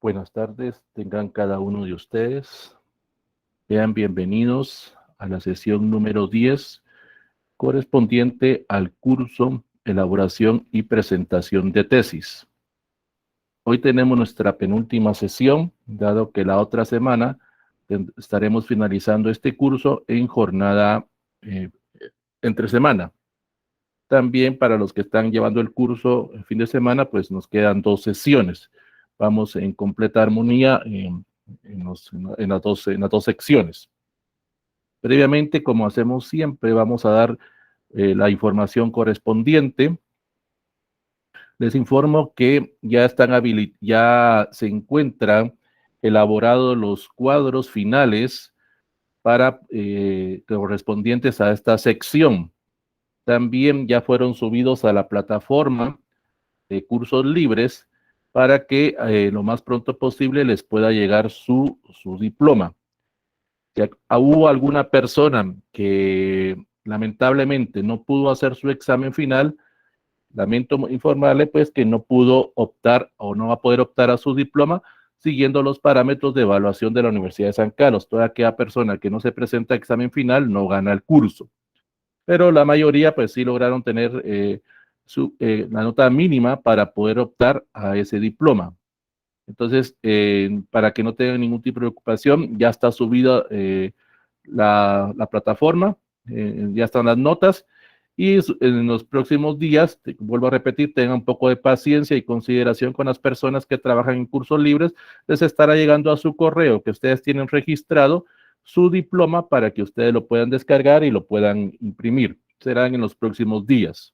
Buenas tardes, tengan cada uno de ustedes. Sean bienvenidos a la sesión número 10, correspondiente al curso Elaboración y Presentación de Tesis. Hoy tenemos nuestra penúltima sesión, dado que la otra semana estaremos finalizando este curso en jornada entre semana. También para los que están llevando el curso el fin de semana, pues nos quedan 2 sesiones. Vamos en completa armonía en las dos secciones. Previamente, como hacemos siempre, vamos a dar la información correspondiente. Les informo que ya se encuentran elaborados los cuadros finales para correspondientes a esta sección. También ya fueron subidos a la plataforma de cursos libres para que lo más pronto posible les pueda llegar su diploma. Si hubo alguna persona que lamentablemente no pudo hacer su examen final, lamento informarle pues que no pudo optar o no va a poder optar a su diploma siguiendo los parámetros de evaluación de la Universidad de San Carlos. Toda aquella persona que no se presenta a examen final no gana el curso. Pero la mayoría pues sí lograron tener la nota mínima para poder optar a ese diploma. Entonces, para que no tengan ningún tipo de preocupación, ya está subida la plataforma, ya están las notas, y en los próximos días, vuelvo a repetir, tengan un poco de paciencia y consideración con las personas que trabajan en cursos libres, les estará llegando a su correo que ustedes tienen registrado su diploma para que ustedes lo puedan descargar y lo puedan imprimir. Serán en los próximos días.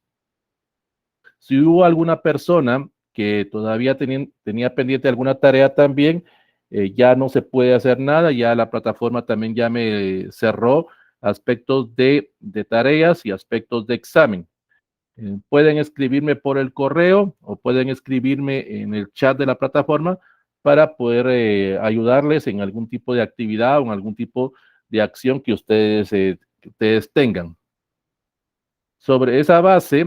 Si hubo alguna persona que todavía tenía pendiente alguna tarea también, ya no se puede hacer nada, ya la plataforma también ya me cerró aspectos de tareas y aspectos de examen. Pueden escribirme por el correo o pueden escribirme en el chat de la plataforma para poder ayudarles en algún tipo de actividad o en algún tipo de acción que ustedes tengan. Sobre esa base,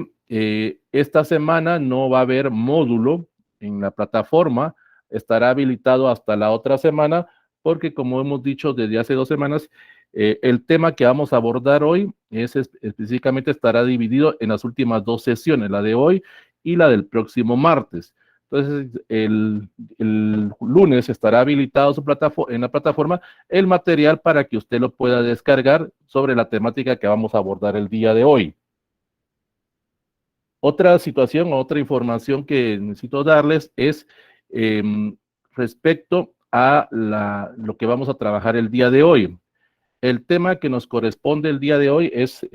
esta semana no va a haber módulo en la plataforma, estará habilitado hasta la otra semana, porque como hemos dicho desde hace 2 semanas, el tema que vamos a abordar hoy específicamente estará dividido en las últimas 2 sesiones, la de hoy y la del próximo martes. Entonces, el lunes estará habilitado en la plataforma el material para que usted lo pueda descargar sobre la temática que vamos a abordar el día de hoy. Otra situación o otra información que necesito darles es respecto a lo que vamos a trabajar el día de hoy. El tema que nos corresponde el día de hoy es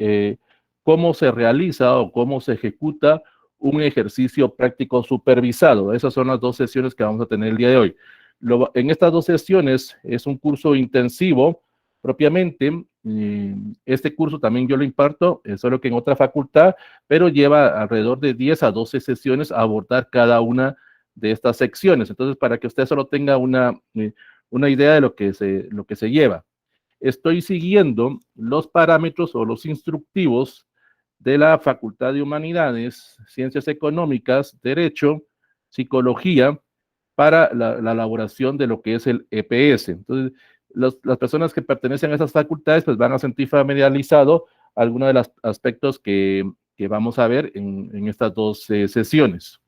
cómo se realiza o cómo se ejecuta un ejercicio práctico supervisado. Esas son las 2 sesiones que vamos a tener el día de hoy. En estas 2 sesiones es un curso intensivo propiamente. Este curso también yo lo imparto, solo que en otra facultad, pero lleva alrededor de 10 a 12 sesiones a abordar cada una de estas secciones. Entonces, para que usted solo tenga una idea de lo que se lleva. Estoy siguiendo los parámetros o los instructivos de la Facultad de Humanidades, Ciencias Económicas, Derecho, Psicología, para la elaboración de lo que es el EPS. Entonces, las personas que pertenecen a esas facultades pues van a sentir familiarizado algunos de los aspectos que vamos a ver en estas 2 sesiones.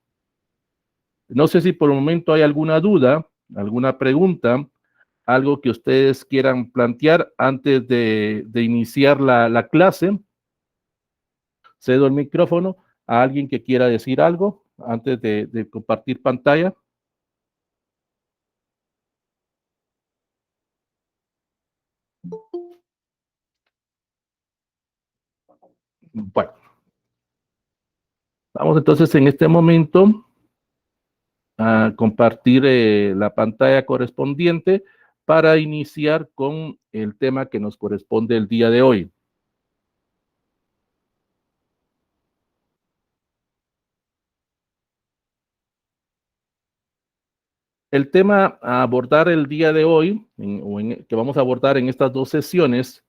No sé si por el momento hay alguna duda, alguna pregunta, algo que ustedes quieran plantear antes de iniciar la clase. Cedo el micrófono a alguien que quiera decir algo antes de compartir pantalla. Bueno, vamos entonces en este momento a compartir la pantalla correspondiente para iniciar con el tema que nos corresponde el día de hoy. El tema a abordar el día de hoy, que vamos a abordar en estas 2 sesiones,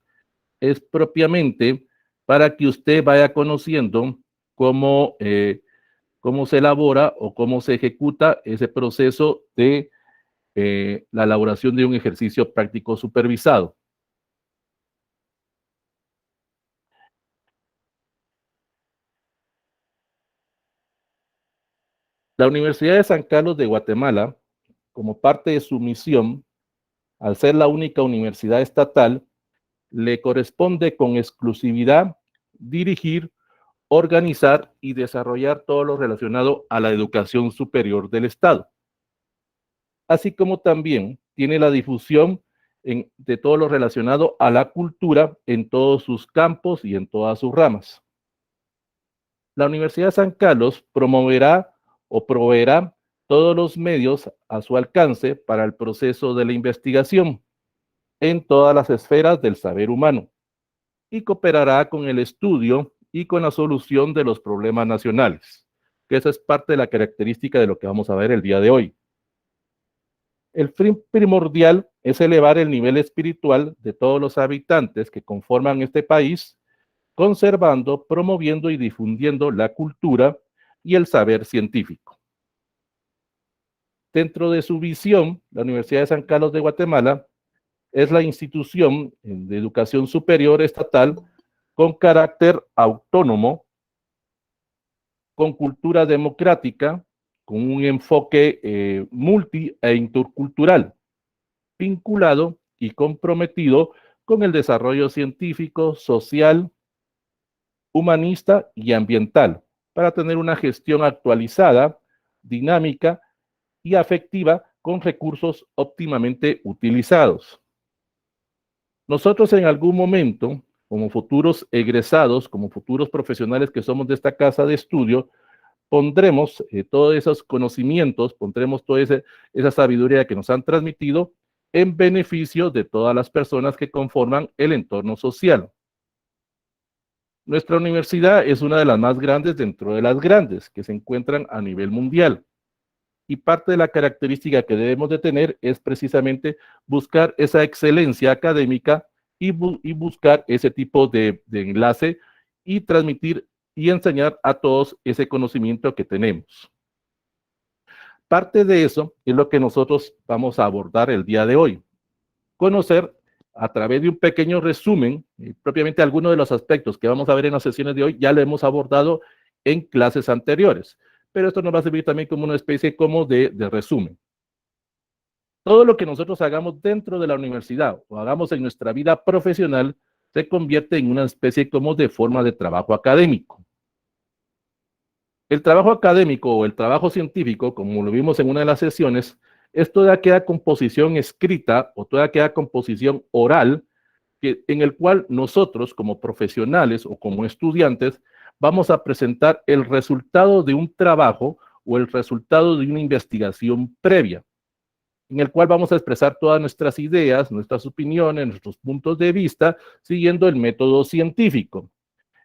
es propiamente para que usted vaya conociendo cómo se elabora o cómo se ejecuta ese proceso de la elaboración de un ejercicio práctico supervisado. La Universidad de San Carlos de Guatemala, como parte de su misión, al ser la única universidad estatal, le corresponde con exclusividad dirigir, organizar y desarrollar todo lo relacionado a la educación superior del Estado, así como también tiene la difusión de todo lo relacionado a la cultura en todos sus campos y en todas sus ramas. La Universidad de San Carlos promoverá o proveerá todos los medios a su alcance para el proceso de la investigación en todas las esferas del saber humano y cooperará con el estudio y con la solución de los problemas nacionales, que esa es parte de la característica de lo que vamos a ver el día de hoy. El fin primordial es elevar el nivel espiritual de todos los habitantes que conforman este país, conservando, promoviendo y difundiendo la cultura y el saber científico. Dentro de su visión, la Universidad de San Carlos de Guatemala es la institución de educación superior estatal con carácter autónomo, con cultura democrática, con un enfoque multi e intercultural, vinculado y comprometido con el desarrollo científico, social, humanista y ambiental, para tener una gestión actualizada, dinámica y afectiva con recursos óptimamente utilizados. Nosotros en algún momento, como futuros egresados, como futuros profesionales que somos de esta casa de estudio, pondremos todos esos conocimientos, pondremos toda esa sabiduría que nos han transmitido en beneficio de todas las personas que conforman el entorno social. Nuestra universidad es una de las más grandes dentro de las grandes que se encuentran a nivel mundial. Y parte de la característica que debemos de tener es precisamente buscar esa excelencia académica y buscar ese tipo de enlace y transmitir y enseñar a todos ese conocimiento que tenemos. Parte de eso es lo que nosotros vamos a abordar el día de hoy. Conocer a través de un pequeño resumen, propiamente algunos de los aspectos que vamos a ver en las sesiones de hoy, ya lo hemos abordado en clases anteriores, pero esto nos va a servir también como una especie como de resumen. Todo lo que nosotros hagamos dentro de la universidad o hagamos en nuestra vida profesional se convierte en una especie como de forma de trabajo académico. El trabajo académico o el trabajo científico, como lo vimos en una de las sesiones, es toda aquella composición escrita o toda aquella composición oral en el cual nosotros como profesionales o como estudiantes vamos a presentar el resultado de un trabajo o el resultado de una investigación previa, en el cual vamos a expresar todas nuestras ideas, nuestras opiniones, nuestros puntos de vista, siguiendo el método científico,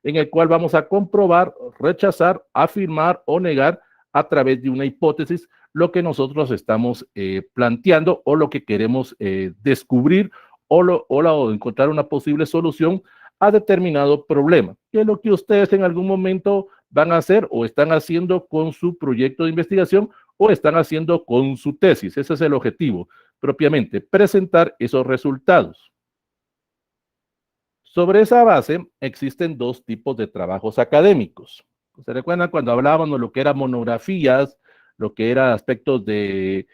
en el cual vamos a comprobar, rechazar, afirmar o negar a través de una hipótesis lo que nosotros estamos planteando o lo que queremos descubrir o encontrar una posible solución a determinado problema, que es lo que ustedes en algún momento van a hacer o están haciendo con su proyecto de investigación o están haciendo con su tesis. Ese es el objetivo, propiamente, presentar esos resultados. Sobre esa base, existen dos tipos de trabajos académicos. ¿Se recuerdan cuando hablábamos de lo que eran monografías, lo que era aspectos de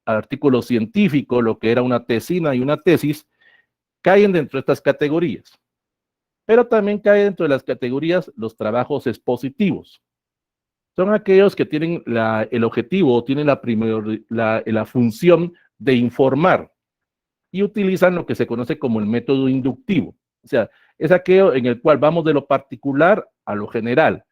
artículos científicos, lo que era una tesina y una tesis? Caen dentro de estas categorías. Pero también caen dentro de las categorías los trabajos expositivos. Son aquellos que tienen el objetivo, tienen la función de informar y utilizan lo que se conoce como el método inductivo. O sea, es aquello en el cual vamos de lo particular a lo general.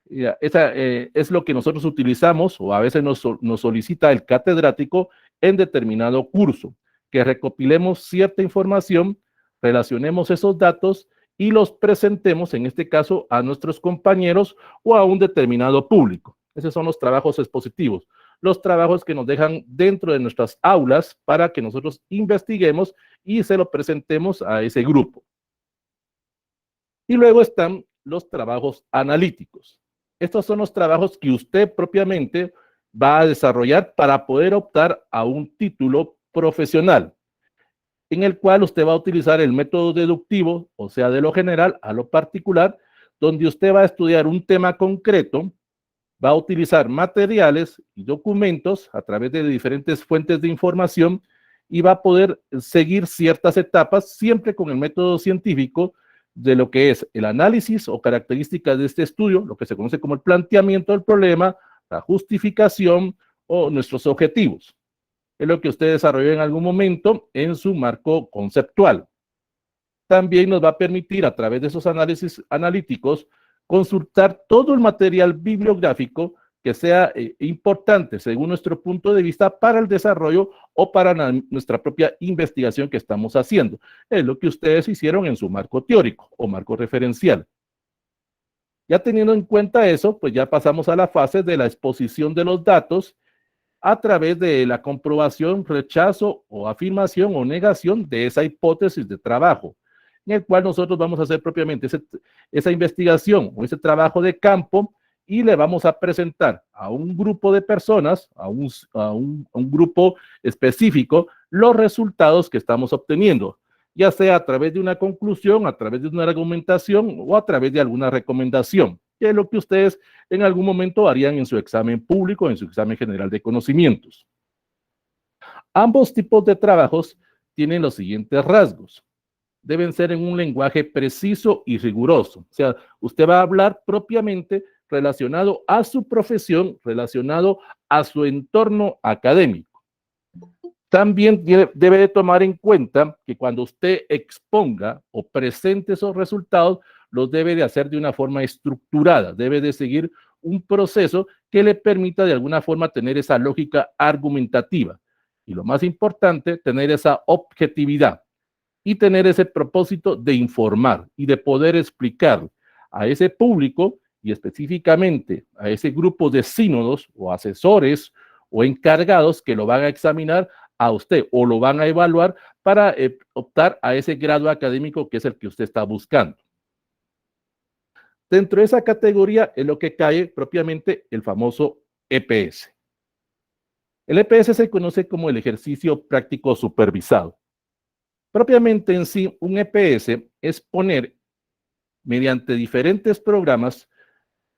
Es lo que nosotros utilizamos o a veces nos solicita el catedrático en determinado curso, que recopilemos cierta información, relacionemos esos datos y los presentemos, en este caso, a nuestros compañeros o a un determinado público. Esos son los trabajos expositivos, los trabajos que nos dejan dentro de nuestras aulas para que nosotros investiguemos y se lo presentemos a ese grupo. Y luego están los trabajos analíticos. Estos son los trabajos que usted propiamente va a desarrollar para poder optar a un título profesional, en el cual usted va a utilizar el método deductivo, o sea, de lo general a lo particular, donde usted va a estudiar un tema concreto, va a utilizar materiales y documentos a través de diferentes fuentes de información y va a poder seguir ciertas etapas siempre con el método científico de lo que es el análisis o características de este estudio, lo que se conoce como el planteamiento del problema, la justificación o nuestros objetivos. Es lo que usted desarrolló en algún momento en su marco conceptual. También nos va a permitir a través de esos análisis analíticos consultar todo el material bibliográfico que sea importante según nuestro punto de vista para el desarrollo o para nuestra propia investigación que estamos haciendo. Es lo que ustedes hicieron en su marco teórico o marco referencial. Ya teniendo en cuenta eso, pues ya pasamos a la fase de la exposición de los datos a través de la comprobación, rechazo o afirmación o negación de esa hipótesis de trabajo, en el cual nosotros vamos a hacer propiamente esa investigación o ese trabajo de campo y le vamos a presentar a un grupo de personas, a un grupo específico, los resultados que estamos obteniendo, ya sea a través de una conclusión, a través de una argumentación o a través de alguna recomendación, que es lo que ustedes en algún momento harían en su examen público, en su examen general de conocimientos. Ambos tipos de trabajos tienen los siguientes rasgos. Deben ser en un lenguaje preciso y riguroso. O sea, usted va a hablar propiamente relacionado a su profesión, relacionado a su entorno académico. También debe de tomar en cuenta que cuando usted exponga o presente esos resultados, los debe de hacer de una forma estructurada, debe de seguir un proceso que le permita de alguna forma tener esa lógica argumentativa. Y lo más importante, tener esa objetividad y tener ese propósito de informar y de poder explicar a ese público y específicamente a ese grupo de sínodos o asesores o encargados que lo van a examinar a usted o lo van a evaluar para optar a ese grado académico que es el que usted está buscando. Dentro de esa categoría es lo que cae propiamente el famoso EPS. El EPS se conoce como el ejercicio práctico supervisado. Propiamente en sí, un EPS es poner mediante diferentes programas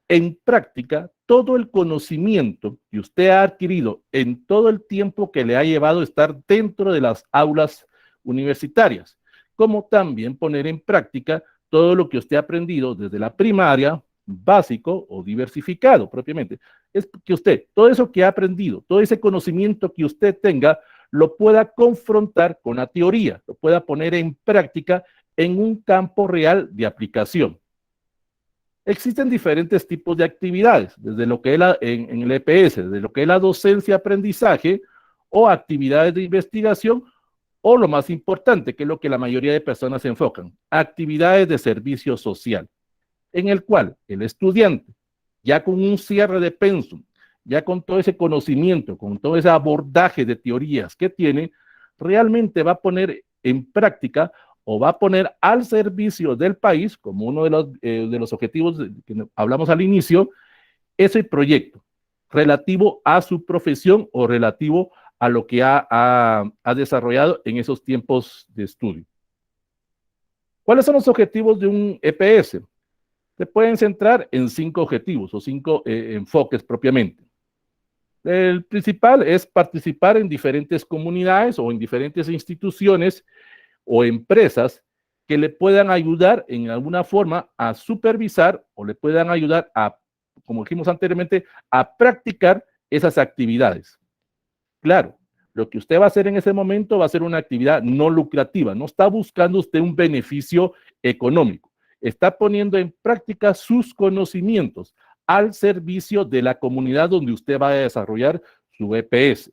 en práctica todo el conocimiento que usted ha adquirido en todo el tiempo que le ha llevado estar dentro de las aulas universitarias, como también poner en práctica todo lo que usted ha aprendido desde la primaria, básico o diversificado propiamente. Es que usted, todo eso que ha aprendido, todo ese conocimiento que usted tenga, lo pueda confrontar con la teoría, lo pueda poner en práctica en un campo real de aplicación. Existen diferentes tipos de actividades, desde lo que es en el EPS, desde lo que es la docencia, aprendizaje o actividades de investigación, o lo más importante, que es lo que la mayoría de personas se enfocan, actividades de servicio social, en el cual el estudiante, ya con un cierre de pensum, ya con todo ese conocimiento, con todo ese abordaje de teorías que tiene, realmente va a poner en práctica o va a poner al servicio del país, como uno de los objetivos que hablamos al inicio, ese proyecto relativo a su profesión o relativo a lo que ha desarrollado en esos tiempos de estudio. ¿Cuáles son los objetivos de un EPS? Se pueden centrar en 5 objetivos o 5 enfoques propiamente. El principal es participar en diferentes comunidades o en diferentes instituciones o empresas que le puedan ayudar en alguna forma a supervisar o le puedan ayudar a, como dijimos anteriormente, a practicar esas actividades. Claro, lo que usted va a hacer en ese momento va a ser una actividad no lucrativa, no está buscando usted un beneficio económico, está poniendo en práctica sus conocimientos al servicio de la comunidad donde usted va a desarrollar su EPS.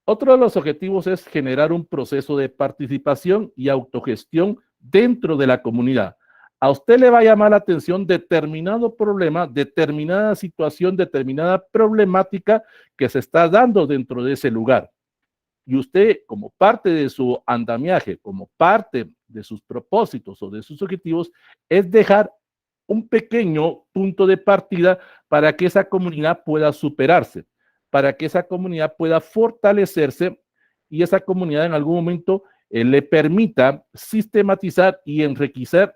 Otro de los objetivos es generar un proceso de participación y autogestión dentro de la comunidad. A usted le va a llamar la atención determinado problema, determinada situación, determinada problemática que se está dando dentro de ese lugar. Y usted, como parte de su andamiaje, como parte de sus propósitos o de sus objetivos, es dejar un pequeño punto de partida para que esa comunidad pueda superarse, para que esa comunidad pueda fortalecerse y esa comunidad en algún momento le permita sistematizar y enriquecer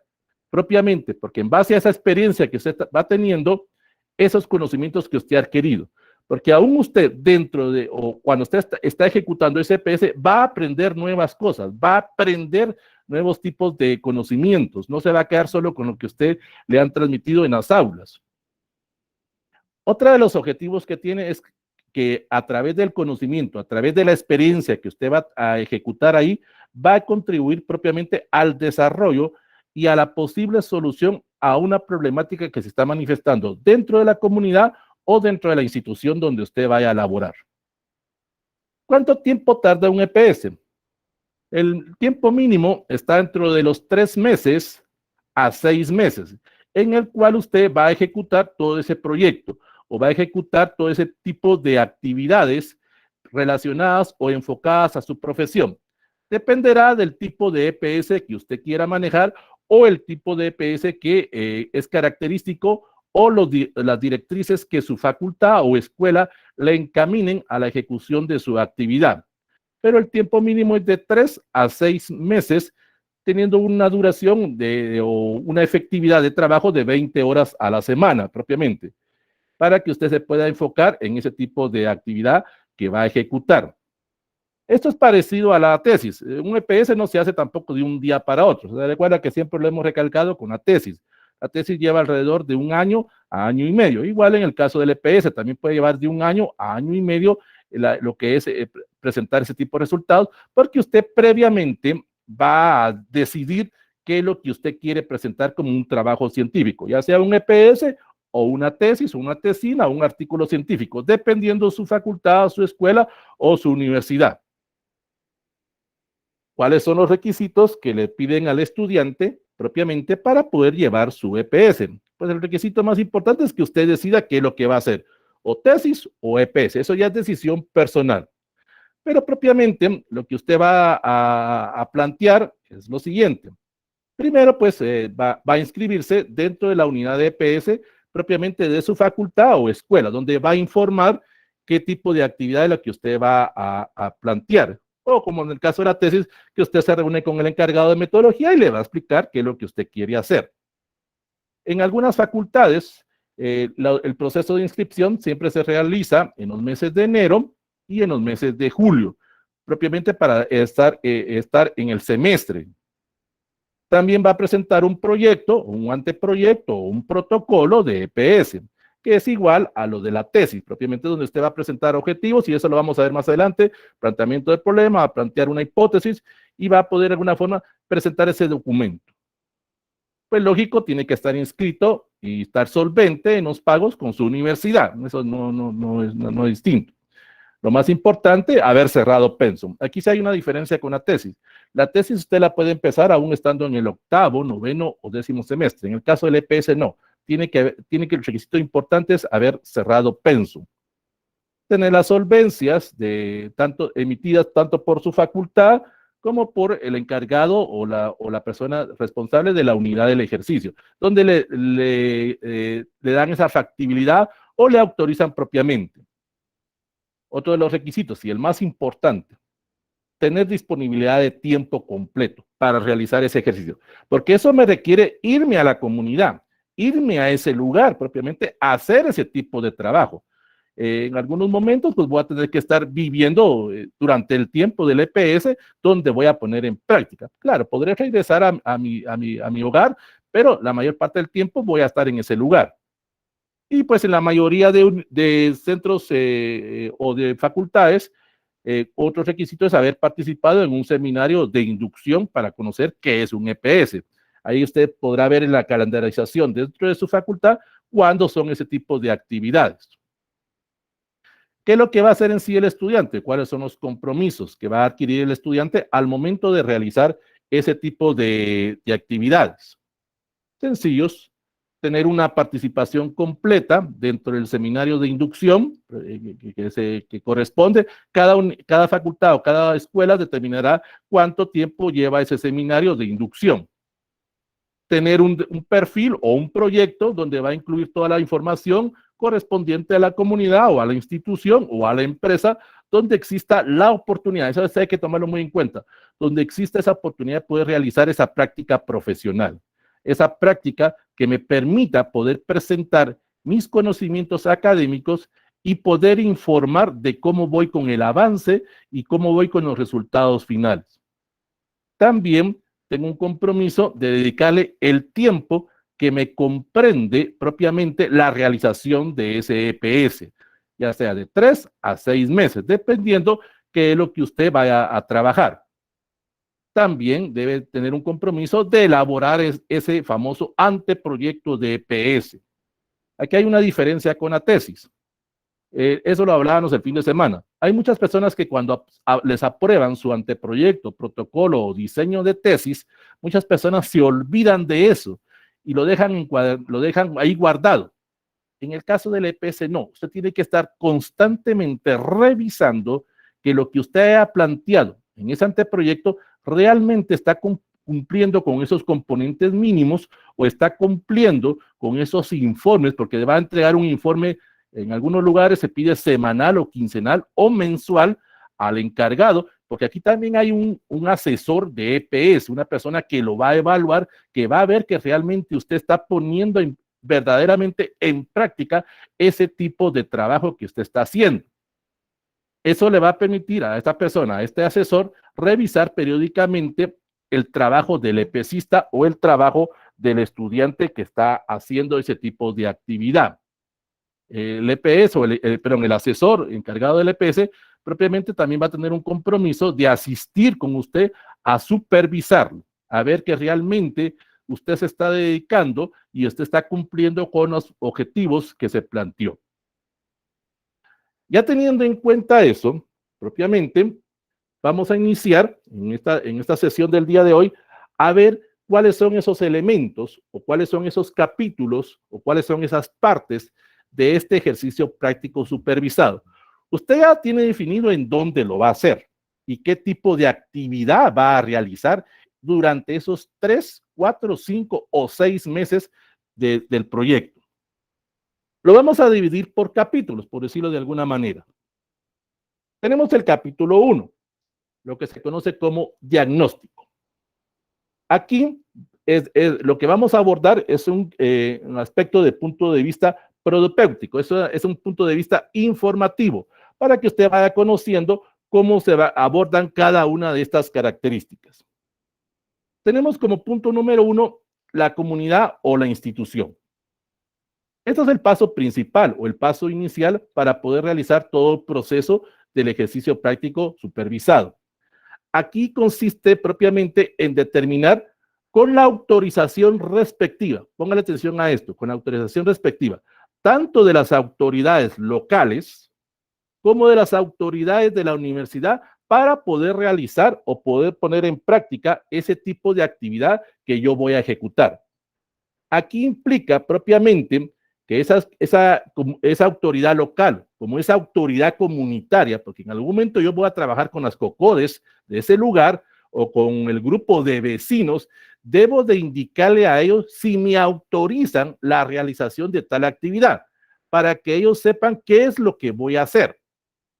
propiamente, porque en base a esa experiencia que usted va teniendo, esos conocimientos que usted ha adquirido. Porque aún usted dentro de, o cuando usted está ejecutando ese EPS, va a aprender nuevas cosas, va a aprender nuevos tipos de conocimientos, no se va a quedar solo con lo que usted le han transmitido en las aulas. Otro de los objetivos que tiene es que a través del conocimiento, a través de la experiencia que usted va a ejecutar ahí, va a contribuir propiamente al desarrollo y a la posible solución a una problemática que se está manifestando dentro de la comunidad o dentro de la institución donde usted vaya a laborar. ¿Cuánto tiempo tarda un EPS? El tiempo mínimo está dentro de los 3 meses a 6 meses, en el cual usted va a ejecutar todo ese proyecto o va a ejecutar todo ese tipo de actividades relacionadas o enfocadas a su profesión. Dependerá del tipo de EPS que usted quiera manejar o el tipo de EPS que es característico o las directrices que su facultad o escuela le encaminen a la ejecución de su actividad. Pero el tiempo mínimo es de 3 a 6 meses, teniendo una duración o una efectividad de trabajo de 20 horas a la semana propiamente, para que usted se pueda enfocar en ese tipo de actividad que va a ejecutar. Esto es parecido a la tesis. Un EPS no se hace tampoco de un día para otro. Se recuerda que siempre lo hemos recalcado con la tesis. La tesis lleva alrededor de 1 año a año y medio. Igual en el caso del EPS, también puede llevar de 1 año a año y medio lo que es presentar ese tipo de resultados, porque usted previamente va a decidir qué es lo que usted quiere presentar como un trabajo científico, ya sea un EPS o una tesis, o una tesina, o un artículo científico, dependiendo de su facultad, su escuela o su universidad. ¿Cuáles son los requisitos que le piden al estudiante propiamente para poder llevar su EPS? Pues el requisito más importante es que usted decida qué es lo que va a hacer, o tesis o EPS. Eso ya es decisión personal. Pero propiamente lo que usted va a plantear es lo siguiente. Primero, pues va a inscribirse dentro de la unidad de EPS propiamente de su facultad o escuela, donde va a informar qué tipo de actividad es la que usted va a plantear. O como en el caso de la tesis, que usted se reúne con el encargado de metodología y le va a explicar qué es lo que usted quiere hacer. En algunas facultades, el proceso de inscripción siempre se realiza en los meses de enero y en los meses de julio, propiamente para estar en el semestre. También va a presentar un proyecto, un anteproyecto o un protocolo de EPS, que es igual a lo de la tesis, propiamente donde usted va a presentar objetivos, y eso lo vamos a ver más adelante, planteamiento del problema, va a plantear una hipótesis y va a poder de alguna forma presentar ese documento. Pues lógico, tiene que estar inscrito y estar solvente en los pagos con su universidad, eso no es distinto. Lo más importante, haber cerrado pensum. Aquí sí hay una diferencia con la tesis. La tesis usted la puede empezar aún estando en el 8º, 9º o 10º semestre. En el caso del EPS no. Tiene que el requisito importante es haber cerrado pensum. Tener las solvencias emitidas tanto por su facultad como por el encargado o la persona responsable de la unidad del ejercicio, donde le dan esa factibilidad o le autorizan propiamente. Otro de los requisitos, y el más importante, tener disponibilidad de tiempo completo para realizar ese ejercicio, porque eso me requiere irme a la comunidad, irme a ese lugar propiamente, a hacer ese tipo de trabajo. En algunos momentos, pues voy a tener que estar viviendo durante el tiempo del EPS, donde voy a poner en práctica. Claro, podré regresar a mi hogar, pero la mayor parte del tiempo voy a estar en ese lugar. Y pues en la mayoría de centros o de facultades, otro requisito es haber participado en un seminario de inducción para conocer qué es un EPS. Ahí usted podrá ver en la calendarización dentro de su facultad cuándo son ese tipo de actividades. ¿Qué es lo que va a hacer en sí el estudiante? ¿Cuáles son los compromisos que va a adquirir el estudiante al momento de realizar ese tipo de actividades? Sencillos. Tener una participación completa dentro del seminario de inducción que corresponde. Cada facultad o cada escuela determinará cuánto tiempo lleva ese seminario de inducción. tener un perfil o un proyecto donde va a incluir toda la información correspondiente a la comunidad o a la institución o a la empresa donde exista la oportunidad, eso hay que tomarlo muy en cuenta, donde exista esa oportunidad de poder realizar esa práctica profesional, esa práctica que me permita poder presentar mis conocimientos académicos y poder informar de cómo voy con el avance y cómo voy con los resultados finales. También tengo un compromiso de dedicarle el tiempo que me comprende propiamente la realización de ese EPS, ya sea de 3 a 6 meses, dependiendo qué es lo que usted vaya a trabajar. También debe tener un compromiso de elaborar ese famoso anteproyecto de EPS. Aquí hay una diferencia con la tesis. Eso lo hablábamos el fin de semana. Hay muchas personas que cuando les aprueban su anteproyecto, protocolo o diseño de tesis, muchas personas se olvidan de eso y lo dejan ahí guardado. En el caso del EPS, no. Usted tiene que estar constantemente revisando que lo que usted haya planteado en ese anteproyecto realmente está cumpliendo con esos componentes mínimos o está cumpliendo con esos informes, porque va a entregar un informe. En algunos lugares se pide semanal o quincenal o mensual al encargado, porque aquí también hay un asesor de EPS, una persona que lo va a evaluar, que va a ver que realmente usted está poniendo verdaderamente en práctica ese tipo de trabajo que usted está haciendo. Eso le va a permitir a esta persona, a este asesor, revisar periódicamente el trabajo del EPSista o el trabajo del estudiante que está haciendo ese tipo de actividad. El EPS o el asesor encargado del EPS propiamente también va a tener un compromiso de asistir con usted a supervisarlo, a ver que realmente usted se está dedicando y usted está cumpliendo con los objetivos que se planteó. Ya teniendo en cuenta eso, propiamente, vamos a iniciar en esta sesión del día de hoy a ver cuáles son esos elementos o cuáles son esos capítulos o cuáles son esas partes de este ejercicio práctico supervisado. Usted ya tiene definido en dónde lo va a hacer y qué tipo de actividad va a realizar durante esos 3, 4, 5 o 6 meses del proyecto. Lo vamos a dividir por capítulos, por decirlo de alguna manera. Tenemos el capítulo 1, lo que se conoce como diagnóstico. Aquí lo que vamos a abordar es un aspecto de punto de vista propedéutico, eso es un punto de vista informativo, para que usted vaya conociendo cómo abordan cada una de estas características. Tenemos como punto número 1 la comunidad o la institución. Este es el paso principal o el paso inicial para poder realizar todo el proceso del ejercicio práctico supervisado. Aquí consiste propiamente en determinar con la autorización respectiva, póngale atención a esto, con la autorización respectiva, tanto de las autoridades locales como de las autoridades de la universidad para poder realizar o poder poner en práctica ese tipo de actividad que yo voy a ejecutar. Aquí implica propiamente que esa autoridad local, como esa autoridad comunitaria, porque en algún momento yo voy a trabajar con las COCODES de ese lugar o con el grupo de vecinos, debo de indicarle a ellos si me autorizan la realización de tal actividad, para que ellos sepan qué es lo que voy a hacer.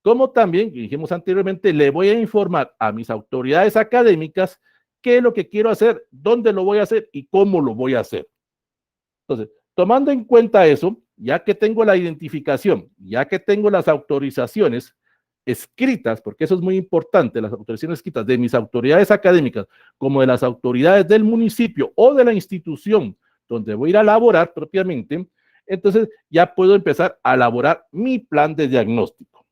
Como también, dijimos anteriormente, le voy a informar a mis autoridades académicas qué es lo que quiero hacer, dónde lo voy a hacer y cómo lo voy a hacer. Entonces, tomando en cuenta eso, ya que tengo la identificación, ya que tengo las autorizaciones escritas, porque eso es muy importante, las autorizaciones escritas de mis autoridades académicas, como de las autoridades del municipio o de la institución donde voy a ir a laborar propiamente, entonces ya puedo empezar a elaborar mi plan de diagnóstico.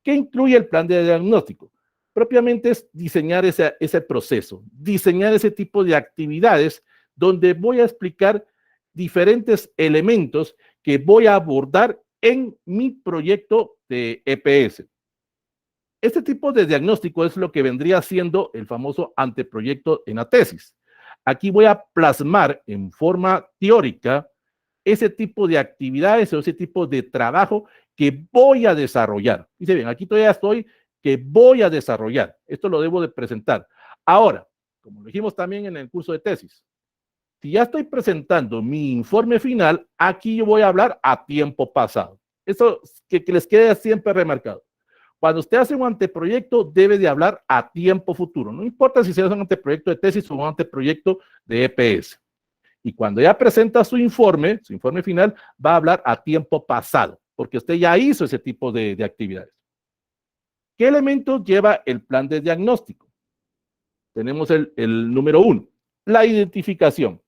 ¿Qué incluye el plan de diagnóstico? Propiamente es diseñar ese proceso, diseñar ese tipo de actividades donde voy a explicar diferentes elementos que voy a abordar en mi proyecto de EPS. Este tipo de diagnóstico es lo que vendría siendo el famoso anteproyecto en la tesis. Aquí voy a plasmar en forma teórica ese tipo de actividades o ese tipo de trabajo que voy a desarrollar. Dice bien, aquí todavía estoy que voy a desarrollar. Esto lo debo de presentar. Ahora, como lo dijimos también en el curso de tesis, Si ya estoy presentando mi informe final, aquí yo voy a hablar a tiempo pasado. Eso que les quede siempre remarcado. Cuando usted hace un anteproyecto, debe de hablar a tiempo futuro. No importa si se hace un anteproyecto de tesis o un anteproyecto de EPS. Y cuando ya presenta su informe final, va a hablar a tiempo pasado, porque usted ya hizo ese tipo de actividades. ¿Qué elementos lleva el plan de diagnóstico? Tenemos el número 1, la identificación.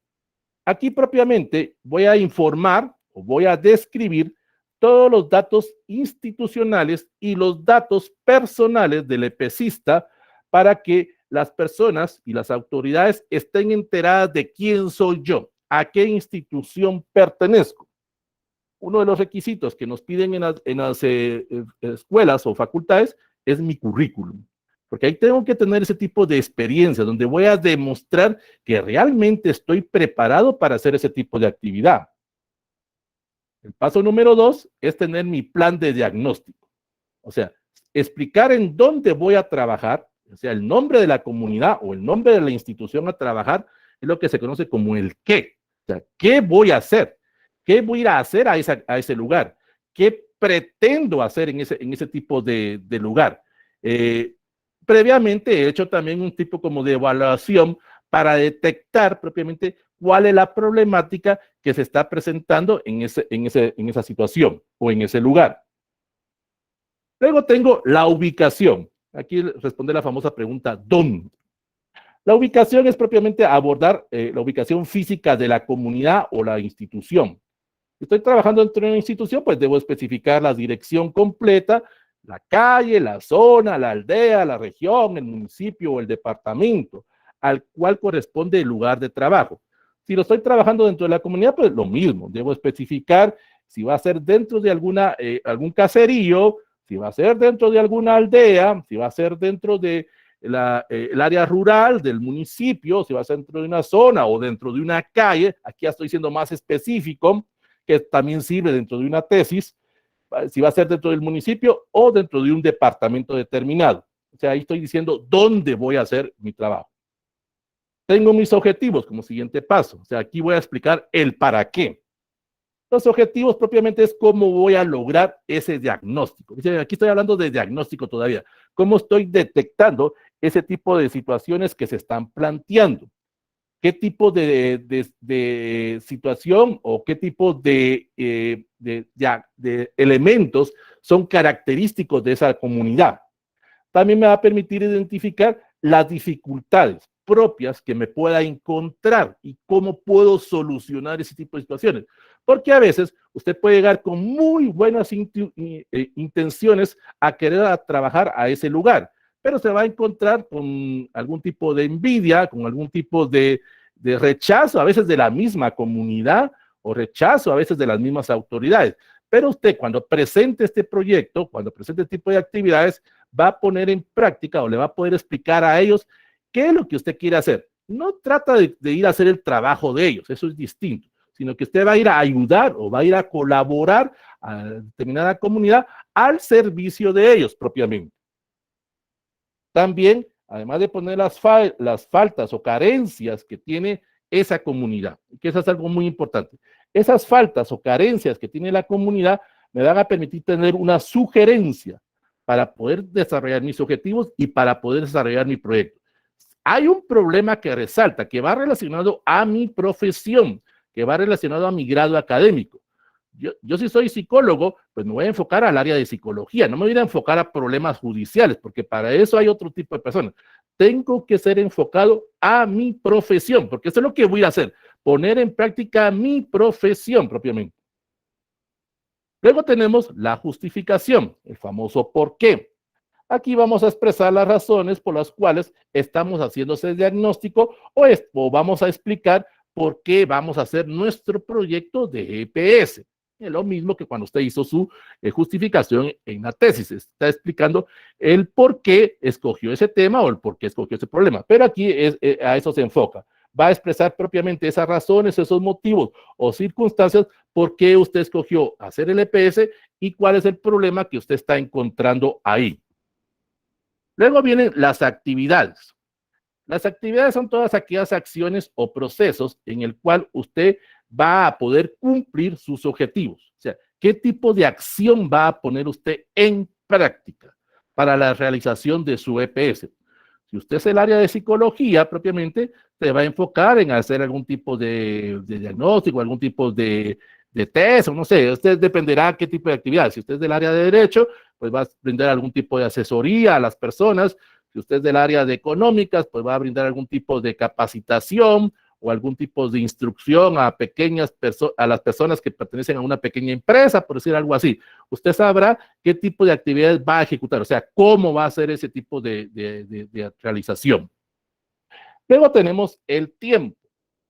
Aquí propiamente voy a informar o voy a describir todos los datos institucionales y los datos personales del EPCista para que las personas y las autoridades estén enteradas de quién soy yo, a qué institución pertenezco. Uno de los requisitos que nos piden en las escuelas o facultades es mi currículum, porque ahí tengo que tener ese tipo de experiencia donde voy a demostrar que realmente estoy preparado para hacer ese tipo de actividad. El paso número 2 es tener mi plan de diagnóstico, o sea, explicar en dónde voy a trabajar, o sea, el nombre de la comunidad o el nombre de la institución a trabajar es lo que se conoce como el qué, o sea, ¿qué voy a hacer? ¿Qué voy a ir a hacer a ese lugar? ¿Qué pretendo hacer en ese tipo de lugar? Previamente he hecho también un tipo como de evaluación para detectar propiamente cuál es la problemática que se está presentando en esa situación o en ese lugar. Luego tengo la ubicación. Aquí responde la famosa pregunta, ¿dónde? La ubicación es propiamente abordar la ubicación física de la comunidad o la institución. Si estoy trabajando dentro de una institución, pues debo especificar la dirección completa, la calle, la zona, la aldea, la región, el municipio o el departamento al cual corresponde el lugar de trabajo. Si lo estoy trabajando dentro de la comunidad, pues lo mismo, debo especificar si va a ser dentro de algún caserío, si va a ser dentro de alguna aldea, si va a ser dentro de el área rural del municipio, si va a ser dentro de una zona o dentro de una calle. Aquí ya estoy siendo más específico, que también sirve dentro de una tesis, si va a ser dentro del municipio o dentro de un departamento determinado. O sea, ahí estoy diciendo dónde voy a hacer mi trabajo. Tengo mis objetivos como siguiente paso. O sea, aquí voy a explicar el para qué. Los objetivos propiamente es cómo voy a lograr ese diagnóstico. Aquí estoy hablando de diagnóstico todavía. Cómo estoy detectando ese tipo de situaciones que se están planteando. ¿Qué tipo de situación o qué tipo de elementos son característicos de esa comunidad? También me va a permitir identificar las dificultades propias que me pueda encontrar y cómo puedo solucionar ese tipo de situaciones. Porque a veces usted puede llegar con muy buenas intenciones a querer trabajar a ese lugar, pero se va a encontrar con algún tipo de envidia, con algún tipo de rechazo, a veces de la misma comunidad o rechazo a veces de las mismas autoridades. Pero usted cuando presente este proyecto, cuando presente este tipo de actividades, va a poner en práctica o le va a poder explicar a ellos qué es lo que usted quiere hacer. No trata de ir a hacer el trabajo de ellos, eso es distinto, sino que usted va a ir a ayudar o va a ir a colaborar a determinada comunidad al servicio de ellos propiamente. También, además de poner las faltas o carencias que tiene esa comunidad, que eso es algo muy importante. Esas faltas o carencias que tiene la comunidad me van a permitir tener una sugerencia para poder desarrollar mis objetivos y para poder desarrollar mi proyecto. Hay un problema que resalta, que va relacionado a mi profesión, que va relacionado a mi grado académico. Yo si soy psicólogo, pues me voy a enfocar al área de psicología, no me voy a enfocar a problemas judiciales, porque para eso hay otro tipo de personas. Tengo que ser enfocado a mi profesión, porque eso es lo que voy a hacer, poner en práctica mi profesión propiamente. Luego tenemos la justificación, el famoso por qué. Aquí vamos a expresar las razones por las cuales estamos haciendo ese diagnóstico o vamos a explicar por qué vamos a hacer nuestro proyecto de EPS. Es lo mismo que cuando usted hizo su justificación en la tesis. Está explicando el por qué escogió ese tema o el por qué escogió ese problema. Pero aquí a eso se enfoca. Va a expresar propiamente esas razones, esos motivos o circunstancias por qué usted escogió hacer el EPS y cuál es el problema que usted está encontrando ahí. Luego vienen las actividades. Las actividades son todas aquellas acciones o procesos en el cual usted va a poder cumplir sus objetivos. O sea, ¿qué tipo de acción va a poner usted en práctica para la realización de su EPS? Si usted es el área de psicología propiamente, se va a enfocar en hacer algún tipo de diagnóstico, algún tipo de test, o no sé, usted dependerá qué tipo de actividad. Si usted es del área de derecho, pues va a brindar algún tipo de asesoría a las personas. Si usted es del área de económicas, pues va a brindar algún tipo de capacitación o algún tipo de instrucción a a las personas que pertenecen a una pequeña empresa, por decir algo así. Usted sabrá qué tipo de actividades va a ejecutar, o sea, cómo va a hacer ese tipo de realización. Luego tenemos el tiempo.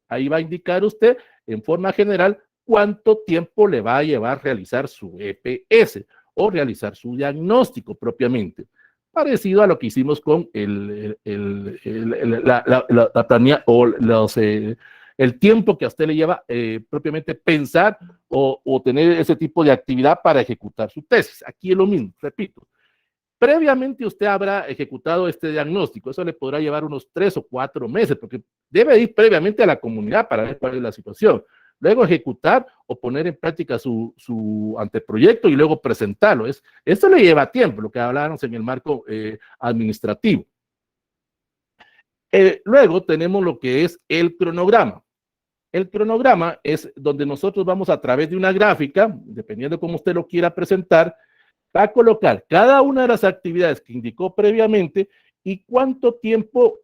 Ahí va a indicar usted, en forma general, cuánto tiempo le va a llevar realizar su EPS o realizar su diagnóstico propiamente. Parecido a lo que hicimos con la planilla o el tiempo que a usted le lleva propiamente pensar o tener ese tipo de actividad para ejecutar su tesis. Aquí es lo mismo, repito. Previamente usted habrá ejecutado este diagnóstico, eso le podrá llevar unos 3 o 4 meses, porque debe ir previamente a la comunidad para ver cuál es la situación. Luego ejecutar o poner en práctica su anteproyecto y luego presentarlo. Esto le lleva tiempo, lo que hablábamos en el marco administrativo. Luego tenemos lo que es el cronograma. El cronograma es donde nosotros vamos a través de una gráfica, dependiendo de cómo usted lo quiera presentar, va a colocar cada una de las actividades que indicó previamente y cuánto tiempo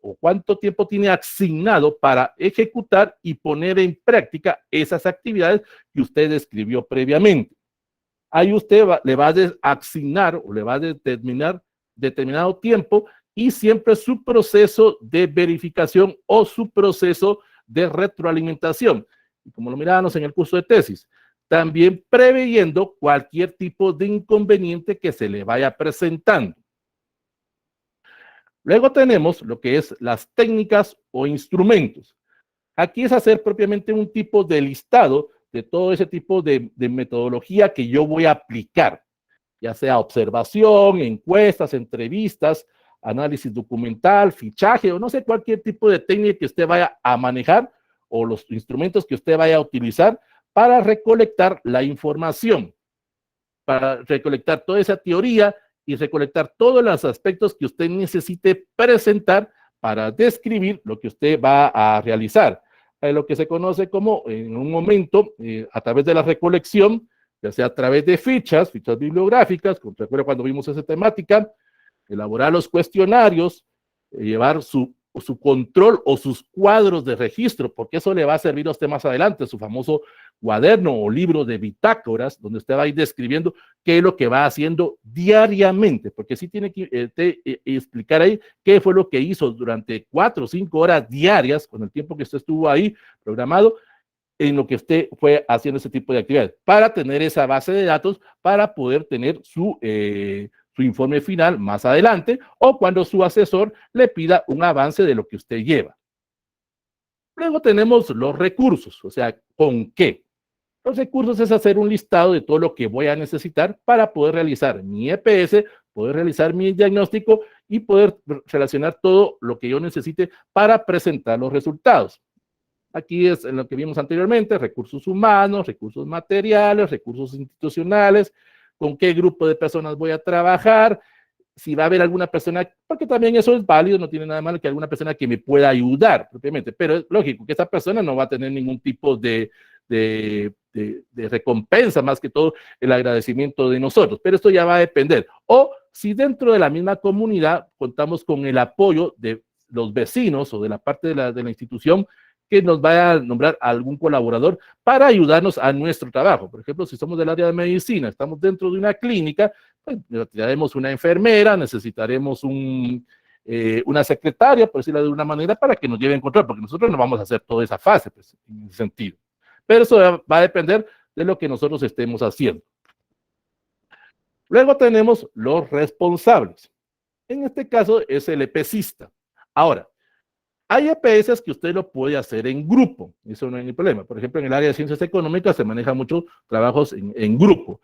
tiene asignado para ejecutar y poner en práctica esas actividades que usted describió previamente. Ahí usted le va a asignar o le va a determinar determinado tiempo y siempre su proceso de verificación o su proceso de retroalimentación. Y como lo mirábamos en el curso de tesis, también preveyendo cualquier tipo de inconveniente que se le vaya presentando. Luego tenemos lo que es las técnicas o instrumentos. Aquí es hacer propiamente un tipo de listado de todo ese tipo de metodología que yo voy a aplicar, ya sea observación, encuestas, entrevistas, análisis documental, fichaje o no sé, cualquier tipo de técnica que usted vaya a manejar o los instrumentos que usted vaya a utilizar para recolectar la información, para recolectar toda esa teoría y recolectar todos los aspectos que usted necesite presentar para describir lo que usted va a realizar. Lo que se conoce como en un momento, a través de la recolección, ya sea a través de fichas bibliográficas, recuerda cuando vimos esa temática, elaborar los cuestionarios, llevar su control o sus cuadros de registro, porque eso le va a servir a usted más adelante, su famoso cuaderno o libro de bitácoras, donde usted va a ir describiendo qué es lo que va haciendo diariamente, porque sí tiene que explicar ahí qué fue lo que hizo durante 4 o 5 horas diarias, con el tiempo que usted estuvo ahí programado, en lo que usted fue haciendo ese tipo de actividades, para tener esa base de datos, para poder tener su informe final más adelante o cuando su asesor le pida un avance de lo que usted lleva. Luego tenemos los recursos, o sea, ¿con qué? Los recursos es hacer un listado de todo lo que voy a necesitar para poder realizar mi EPS, poder realizar mi diagnóstico y poder relacionar todo lo que yo necesite para presentar los resultados. Aquí es en lo que vimos anteriormente, recursos humanos, recursos materiales, recursos institucionales, con qué grupo de personas voy a trabajar, si va a haber alguna persona, porque también eso es válido, no tiene nada malo que alguna persona que me pueda ayudar propiamente, pero es lógico que esa persona no va a tener ningún tipo de recompensa, más que todo el agradecimiento de nosotros, pero esto ya va a depender. O si dentro de la misma comunidad contamos con el apoyo de los vecinos o de la parte de la institución que nos vaya a nombrar algún colaborador para ayudarnos a nuestro trabajo. Por ejemplo, si somos del área de medicina, estamos dentro de una clínica, pues necesitaremos una enfermera, necesitaremos una secretaria, por decirlo de una manera, para que nos lleve en control, porque nosotros no vamos a hacer toda esa fase, pues, en ese sentido. Pero eso va a depender de lo que nosotros estemos haciendo. Luego tenemos los responsables. En este caso es el EPSista. Ahora, hay EPS que usted lo puede hacer en grupo, eso no hay ningún problema. Por ejemplo, en el área de ciencias económicas se manejan muchos trabajos en grupo.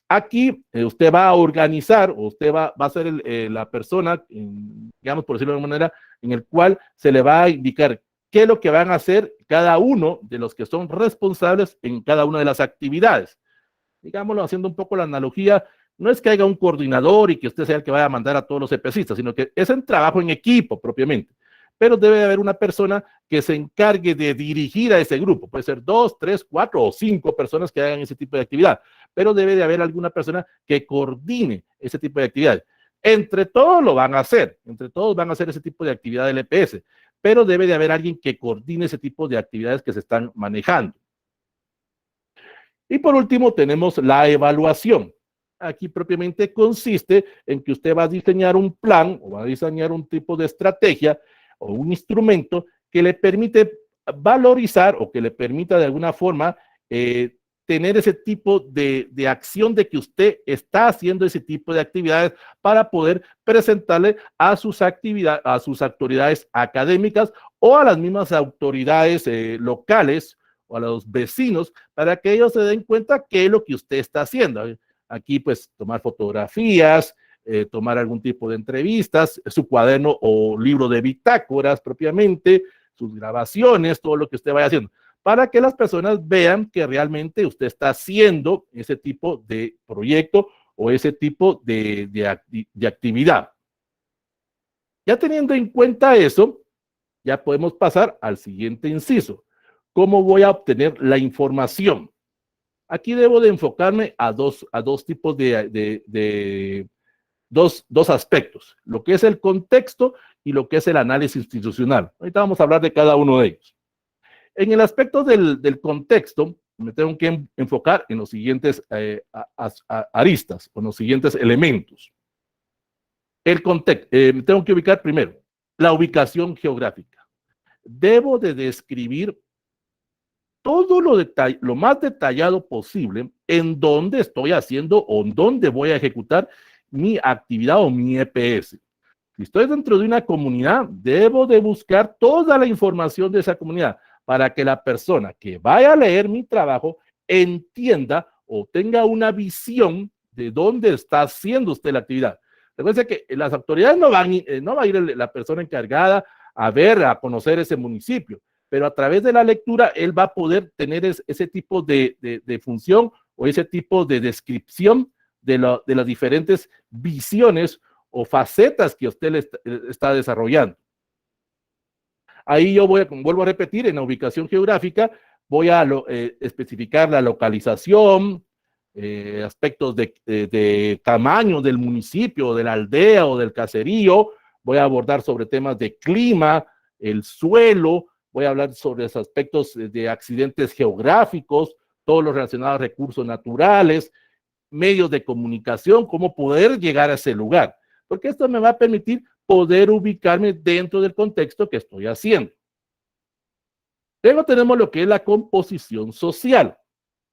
Aquí usted va a organizar, o usted va a ser la persona, digamos por decirlo de alguna manera, en el cual se le va a indicar qué es lo que van a hacer cada uno de los que son responsables en cada una de las actividades. Digámoslo, haciendo un poco la analogía, no es que haya un coordinador y que usted sea el que vaya a mandar a todos los EPCistas, sino que es un trabajo en equipo propiamente. Pero debe de haber una persona que se encargue de dirigir a ese grupo. Puede ser 2, 3, 4 o 5 personas que hagan ese tipo de actividad, pero debe de haber alguna persona que coordine ese tipo de actividades. Entre todos lo van a hacer, entre todos van a hacer ese tipo de actividad del EPS, pero debe de haber alguien que coordine ese tipo de actividades que se están manejando. Y por último tenemos la evaluación. Aquí propiamente consiste en que usted va a diseñar un plan o va a diseñar un tipo de estrategia o un instrumento que le permite valorizar o que le permita de alguna forma tener ese tipo de acción de que usted está haciendo ese tipo de actividades para poder presentarle a sus actividades, a sus autoridades académicas o a las mismas autoridades locales o a los vecinos para que ellos se den cuenta qué es lo que usted está haciendo. Aquí pues tomar fotografías, tomar algún tipo de entrevistas, su cuaderno o libro de bitácoras propiamente, sus grabaciones, todo lo que usted vaya haciendo, para que las personas vean que realmente usted está haciendo ese tipo de proyecto o ese tipo de actividad. Ya teniendo en cuenta eso, ya podemos pasar al siguiente inciso. ¿Cómo voy a obtener la información? Aquí debo de enfocarme a dos tipos dos aspectos, lo que es el contexto y lo que es el análisis institucional. Ahorita vamos a hablar de cada uno de ellos. En el aspecto del contexto, me tengo que enfocar en los siguientes aristas, o en los siguientes elementos. El contexto, me tengo que ubicar primero, la ubicación geográfica. Debo de describir todo lo más detallado posible en dónde estoy haciendo o en dónde voy a ejecutar mi actividad o mi EPS. Si estoy dentro de una comunidad, debo de buscar toda la información de esa comunidad para que la persona que vaya a leer mi trabajo entienda o tenga una visión de dónde está haciendo usted la actividad. Recuerden que las autoridades no va a ir la persona encargada a ver, a conocer ese municipio, pero a través de la lectura él va a poder tener ese tipo de función o ese tipo de descripción de las diferentes visiones o facetas que usted está desarrollando. Ahí yo vuelvo a repetir, en la ubicación geográfica voy a especificar la localización, aspectos de tamaño del municipio, de la aldea o del caserío. Voy a abordar sobre temas de clima, el suelo, voy a hablar sobre los aspectos de accidentes geográficos, todo lo relacionado a recursos naturales, medios de comunicación, cómo poder llegar a ese lugar, porque esto me va a permitir poder ubicarme dentro del contexto que estoy haciendo. Luego tenemos lo que es la composición social.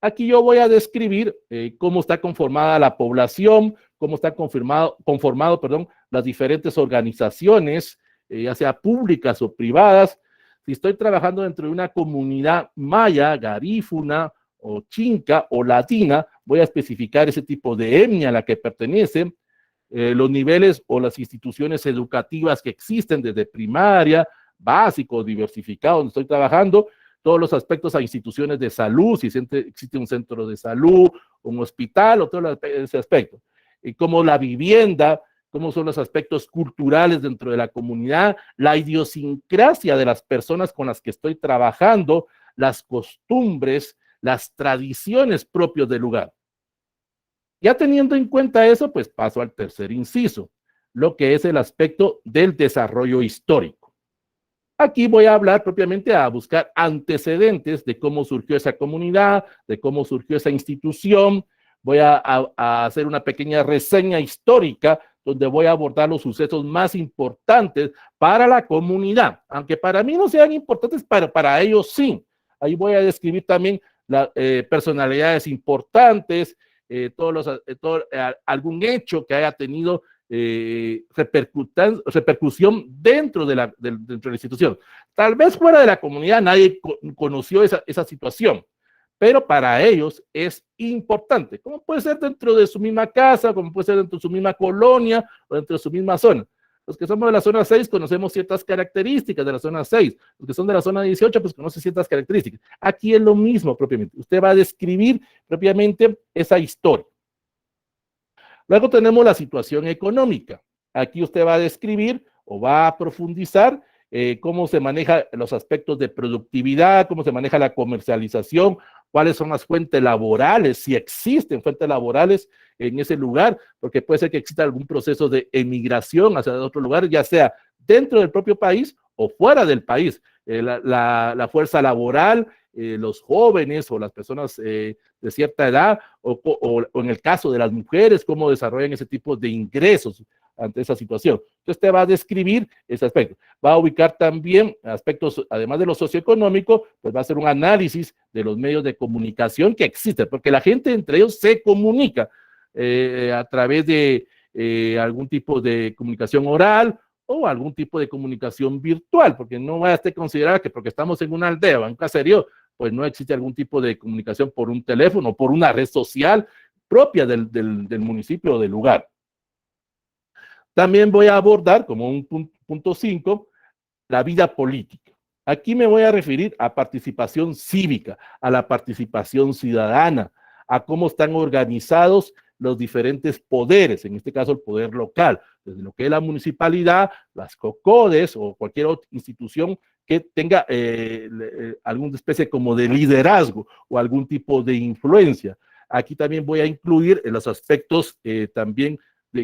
Aquí yo voy a describir cómo está conformada la población, cómo está conformado, las diferentes organizaciones, ya sea públicas o privadas. Si estoy trabajando dentro de una comunidad maya, garífuna, o chinca o latina, voy a especificar ese tipo de etnia a la que pertenece, los niveles o las instituciones educativas que existen desde primaria, básico, diversificado, donde estoy trabajando, todos los aspectos a instituciones de salud, si existe un centro de salud, un hospital o todo ese aspecto. Y como la vivienda, cómo son los aspectos culturales dentro de la comunidad, la idiosincrasia de las personas con las que estoy trabajando, las costumbres, las tradiciones propias del lugar. Ya teniendo en cuenta eso, pues paso al tercer inciso, lo que es el aspecto del desarrollo histórico. Aquí voy a hablar propiamente a buscar antecedentes de cómo surgió esa comunidad, de cómo surgió esa institución. Voy a hacer una pequeña reseña histórica donde voy a abordar los sucesos más importantes para la comunidad, aunque para mí no sean importantes, para ellos sí. Ahí voy a describir también personalidades importantes, algún hecho que haya tenido repercusión dentro de la institución. Tal vez fuera de la comunidad nadie conoció esa situación, pero para ellos es importante, como puede ser dentro de su misma casa, como puede ser dentro de su misma colonia o dentro de su misma zona. Los que somos de la zona 6 conocemos ciertas características de la zona 6. Los que son de la zona 18 pues conocen ciertas características. Aquí es lo mismo propiamente. Usted va a describir propiamente esa historia. Luego tenemos la situación económica. Aquí usted va a describir o va a profundizar cómo se manejan los aspectos de productividad, cómo se maneja la comercialización, cuáles son las fuentes laborales, si existen fuentes laborales en ese lugar, porque puede ser que exista algún proceso de emigración hacia otro lugar, ya sea dentro del propio país o fuera del país. La fuerza laboral, los jóvenes o las personas de cierta edad, o en el caso de las mujeres, cómo desarrollan ese tipo de ingresos ante esa situación. Entonces, te va a describir ese aspecto. Va a ubicar también aspectos, además de lo socioeconómico, pues va a hacer un análisis de los medios de comunicación que existen, porque la gente entre ellos se comunica a través de algún tipo de comunicación oral o algún tipo de comunicación virtual, porque no va a considerar que porque estamos en una aldea o en un caserío, pues no existe algún tipo de comunicación por un teléfono, por una red social propia del municipio o del lugar. También voy a abordar, como un punto 5, la vida política. Aquí me voy a referir a participación cívica, a la participación ciudadana, a cómo están organizados los diferentes poderes, en este caso el poder local, desde lo que es la municipalidad, las COCODES o cualquier otra institución que tenga alguna especie como de liderazgo o algún tipo de influencia. Aquí también voy a incluir en los aspectos también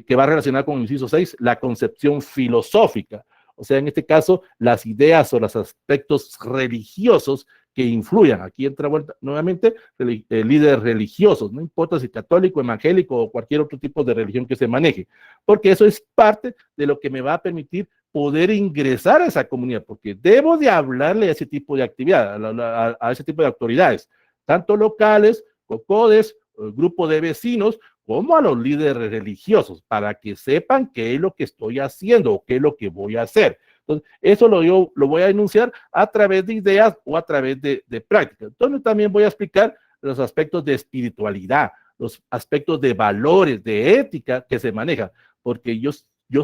que va relacionado con el inciso 6, la concepción filosófica. O sea, en este caso, las ideas o los aspectos religiosos que influyan. Aquí entra nuevamente líderes religiosos, no importa si católico, evangélico o cualquier otro tipo de religión que se maneje, porque eso es parte de lo que me va a permitir poder ingresar a esa comunidad, porque debo de hablarle a ese tipo de actividad, a ese tipo de autoridades, tanto locales, COCODES, grupo de vecinos, como a los líderes religiosos, para que sepan qué es lo que estoy haciendo o qué es lo que voy a hacer. Entonces, eso yo lo voy a enunciar a través de ideas o a través de prácticas. Entonces, también voy a explicar los aspectos de espiritualidad, los aspectos de valores, de ética que se manejan, porque yo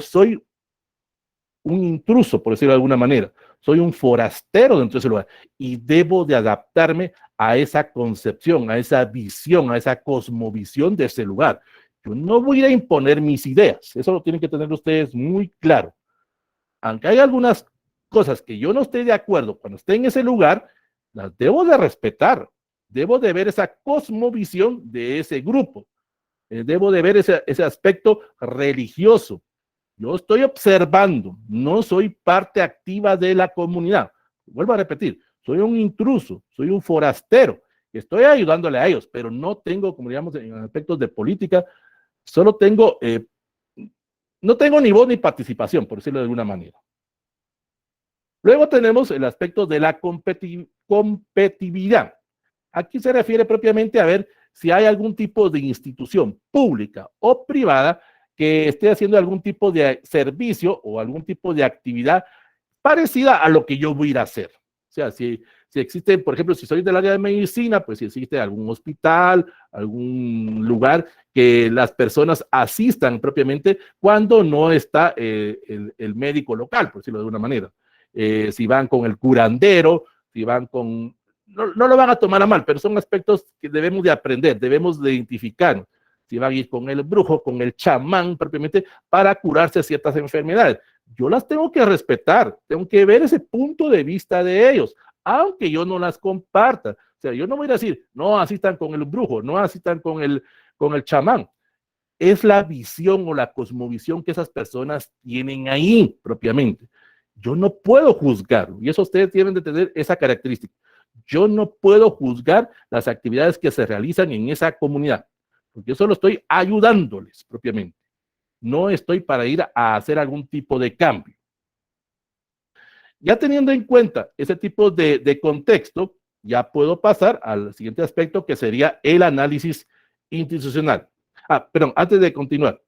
soy un intruso, por decirlo de alguna manera, soy un forastero dentro de ese lugar y debo de adaptarme a esa concepción, a esa visión, a esa cosmovisión de ese lugar. Yo no voy a imponer mis ideas, eso lo tienen que tener ustedes muy claro. Aunque hay algunas cosas que yo no esté de acuerdo cuando esté en ese lugar, las debo de respetar, debo de ver esa cosmovisión de ese grupo, debo de ver ese aspecto religioso. Yo estoy observando, no soy parte activa de la comunidad. Vuelvo a repetir, soy un intruso, soy un forastero, estoy ayudándole a ellos, pero no tengo, como digamos, en aspectos de política, solo tengo, no tengo ni voz ni participación, por decirlo de alguna manera. Luego tenemos el aspecto de la competitividad. Aquí se refiere propiamente a ver si hay algún tipo de institución pública o privada que esté haciendo algún tipo de servicio o algún tipo de actividad parecida a lo que yo voy a ir a hacer. O sea, si existe, por ejemplo, si soy del área de medicina, pues si existe algún hospital, algún lugar que las personas asistan propiamente cuando no está el médico local, por decirlo de alguna manera. Si van con el curandero, si van con... No lo van a tomar a mal, pero son aspectos que debemos de aprender, debemos de identificar. Si van a ir con el brujo, con el chamán propiamente, para curarse ciertas enfermedades. Yo las tengo que respetar, tengo que ver ese punto de vista de ellos, aunque yo no las comparta. O sea, yo no voy a decir, no, así están con el brujo, no, así están con el chamán. Es la visión o la cosmovisión que esas personas tienen ahí propiamente. Yo no puedo juzgarlo, y eso ustedes tienen de tener esa característica. Yo no puedo juzgar las actividades que se realizan en esa comunidad, porque yo solo estoy ayudándoles propiamente. No estoy para ir a hacer algún tipo de cambio. Ya teniendo en cuenta ese tipo de contexto, ya puedo pasar al siguiente aspecto, que sería el análisis institucional. Perdón, antes de continuar,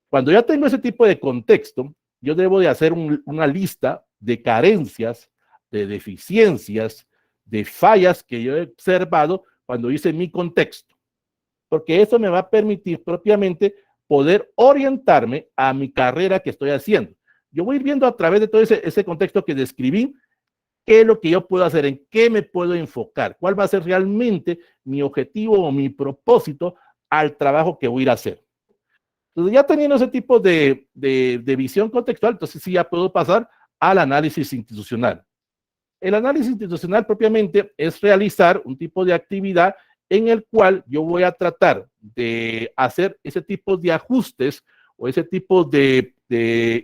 cuando ya tengo ese tipo de contexto, yo debo de hacer una lista de carencias, de deficiencias, de fallas que yo he observado cuando hice mi contexto, porque eso me va a permitir propiamente poder orientarme a mi carrera que estoy haciendo. Yo voy a ir viendo a través de todo ese contexto que describí, qué es lo que yo puedo hacer, en qué me puedo enfocar, cuál va a ser realmente mi objetivo o mi propósito al trabajo que voy a ir a hacer. Entonces, ya teniendo ese tipo de visión contextual, entonces sí ya puedo pasar al análisis institucional. El análisis institucional propiamente es realizar un tipo de actividad en el cual yo voy a tratar de hacer ese tipo de ajustes o ese tipo de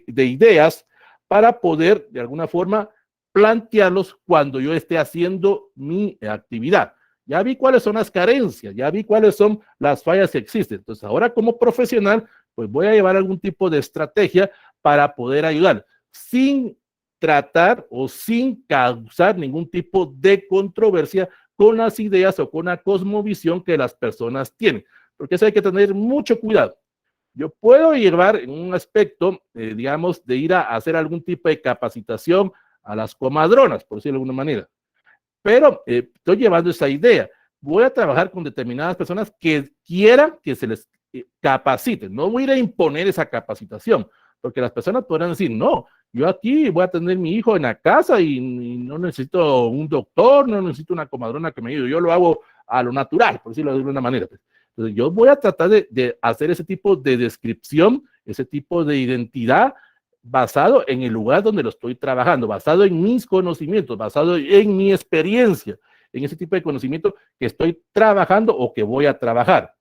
ideas para poder de alguna forma plantearlos cuando yo esté haciendo mi actividad. Ya vi cuáles son las carencias, ya vi cuáles son las fallas que existen. Entonces ahora como profesional, pues voy a llevar algún tipo de estrategia para poder ayudar sin tratar o sin causar ningún tipo de controversia con las ideas o con la cosmovisión que las personas tienen. Porque eso hay que tener mucho cuidado. Yo puedo llevar en un aspecto, digamos, de ir a hacer algún tipo de capacitación a las comadronas, por decirlo de alguna manera. Pero estoy llevando esa idea. Voy a trabajar con determinadas personas que quieran que se les capaciten. No voy a ir a imponer esa capacitación, porque las personas podrán decir, no, yo aquí voy a tener mi hijo en la casa y no necesito un doctor, no necesito una comadrona que me ayude, yo lo hago a lo natural, por decirlo de alguna manera. Entonces yo voy a tratar de hacer ese tipo de descripción, ese tipo de identidad basado en el lugar donde lo estoy trabajando, basado en mis conocimientos, basado en mi experiencia, en ese tipo de conocimiento que estoy trabajando o que voy a trabajar.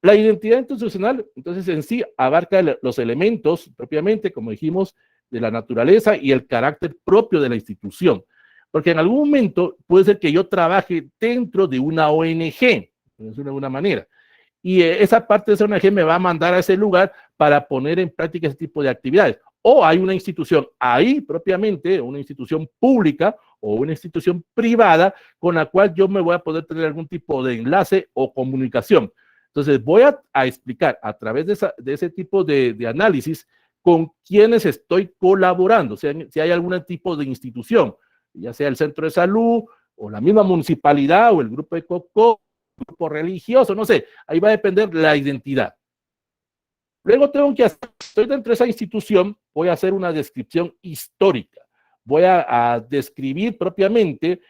La identidad institucional, entonces, en sí abarca los elementos propiamente, como dijimos, de la naturaleza y el carácter propio de la institución. Porque en algún momento puede ser que yo trabaje dentro de una ONG, por decirlo de alguna manera, y esa parte de esa ONG me va a mandar a ese lugar para poner en práctica ese tipo de actividades. O hay una institución ahí propiamente, una institución pública o una institución privada con la cual yo me voy a poder tener algún tipo de enlace o comunicación. Entonces voy a explicar a través de ese tipo de análisis con quienes estoy colaborando, o sea, si hay algún tipo de institución, ya sea el centro de salud o la misma municipalidad o el grupo de Coco, grupo religioso, no sé, ahí va a depender la identidad. Luego tengo que hacer, estoy dentro de esa institución, voy a hacer una descripción histórica, voy a describir propiamente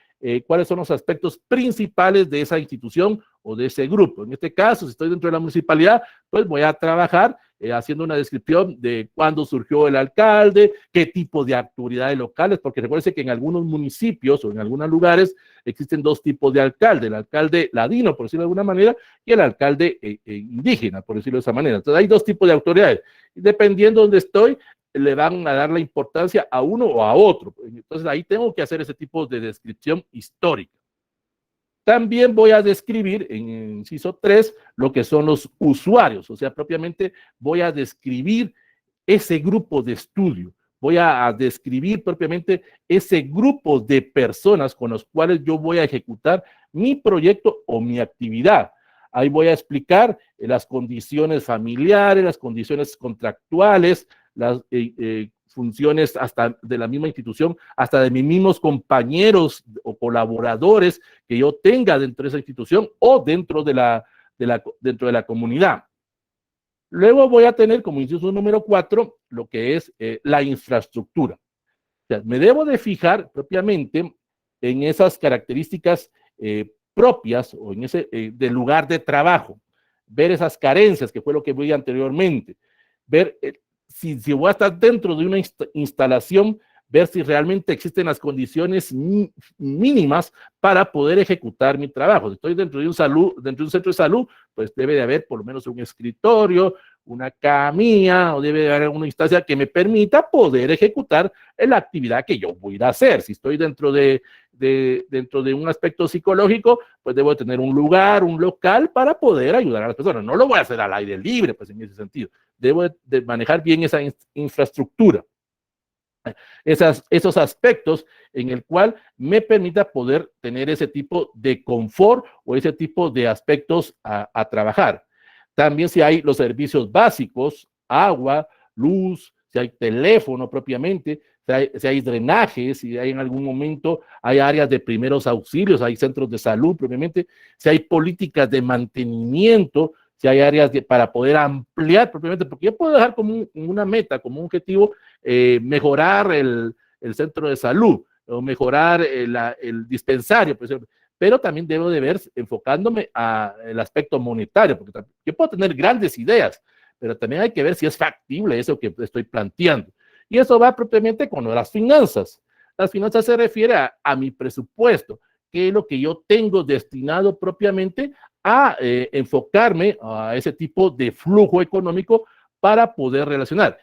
cuáles son los aspectos principales de esa institución o de ese grupo. En este caso, si estoy dentro de la municipalidad, pues voy a trabajar haciendo una descripción de cuándo surgió el alcalde, qué tipo de autoridades locales, porque recuerden que en algunos municipios o en algunos lugares existen dos tipos de alcalde, el alcalde ladino, por decirlo de alguna manera, y el alcalde indígena, por decirlo de esa manera. Entonces hay dos tipos de autoridades. Y dependiendo de dónde estoy, le van a dar la importancia a uno o a otro. Entonces ahí tengo que hacer ese tipo de descripción histórica. También voy a describir en el inciso 3 lo que son los usuarios, o sea, propiamente voy a describir ese grupo de estudio, voy a describir propiamente ese grupo de personas con los cuales yo voy a ejecutar mi proyecto o mi actividad. Ahí voy a explicar las condiciones familiares, las condiciones contractuales, las funciones hasta de la misma institución, hasta de mis mismos compañeros o colaboradores que yo tenga dentro de esa institución o dentro de la comunidad. Luego voy a tener como inciso número 4 lo que es la infraestructura. O sea, me debo de fijar propiamente en esas características propias o en ese del lugar de trabajo, ver esas carencias, que fue lo que vi anteriormente, ver si voy a estar dentro de una instalación, ver si realmente existen las condiciones mínimas para poder ejecutar mi trabajo. Si estoy dentro de un centro de salud, pues debe de haber por lo menos un escritorio, una camilla, o debe de haber una instancia que me permita poder ejecutar la actividad que yo voy a hacer. Si estoy dentro de un aspecto psicológico, pues debo tener un lugar, un local para poder ayudar a las personas. No lo voy a hacer al aire libre, pues en ese sentido. Debo de manejar bien esa infraestructura. Esos aspectos en el cual me permita poder tener ese tipo de confort o ese tipo de aspectos a trabajar. También si hay los servicios básicos, agua, luz, si hay teléfono propiamente, si hay drenajes, si hay en algún momento hay áreas de primeros auxilios, hay centros de salud propiamente, si hay políticas de mantenimiento, si hay áreas para poder ampliar propiamente, porque yo puedo dejar como una meta, como un objetivo, mejorar el centro de salud o mejorar el dispensario, por ejemplo, pero también debo de ver enfocándome al aspecto monetario, porque yo puedo tener grandes ideas, pero también hay que ver si es factible eso que estoy planteando. Y eso va propiamente con las finanzas. Las finanzas se refiere a mi presupuesto, que es lo que yo tengo destinado propiamente a enfocarme a ese tipo de flujo económico para poder relacionar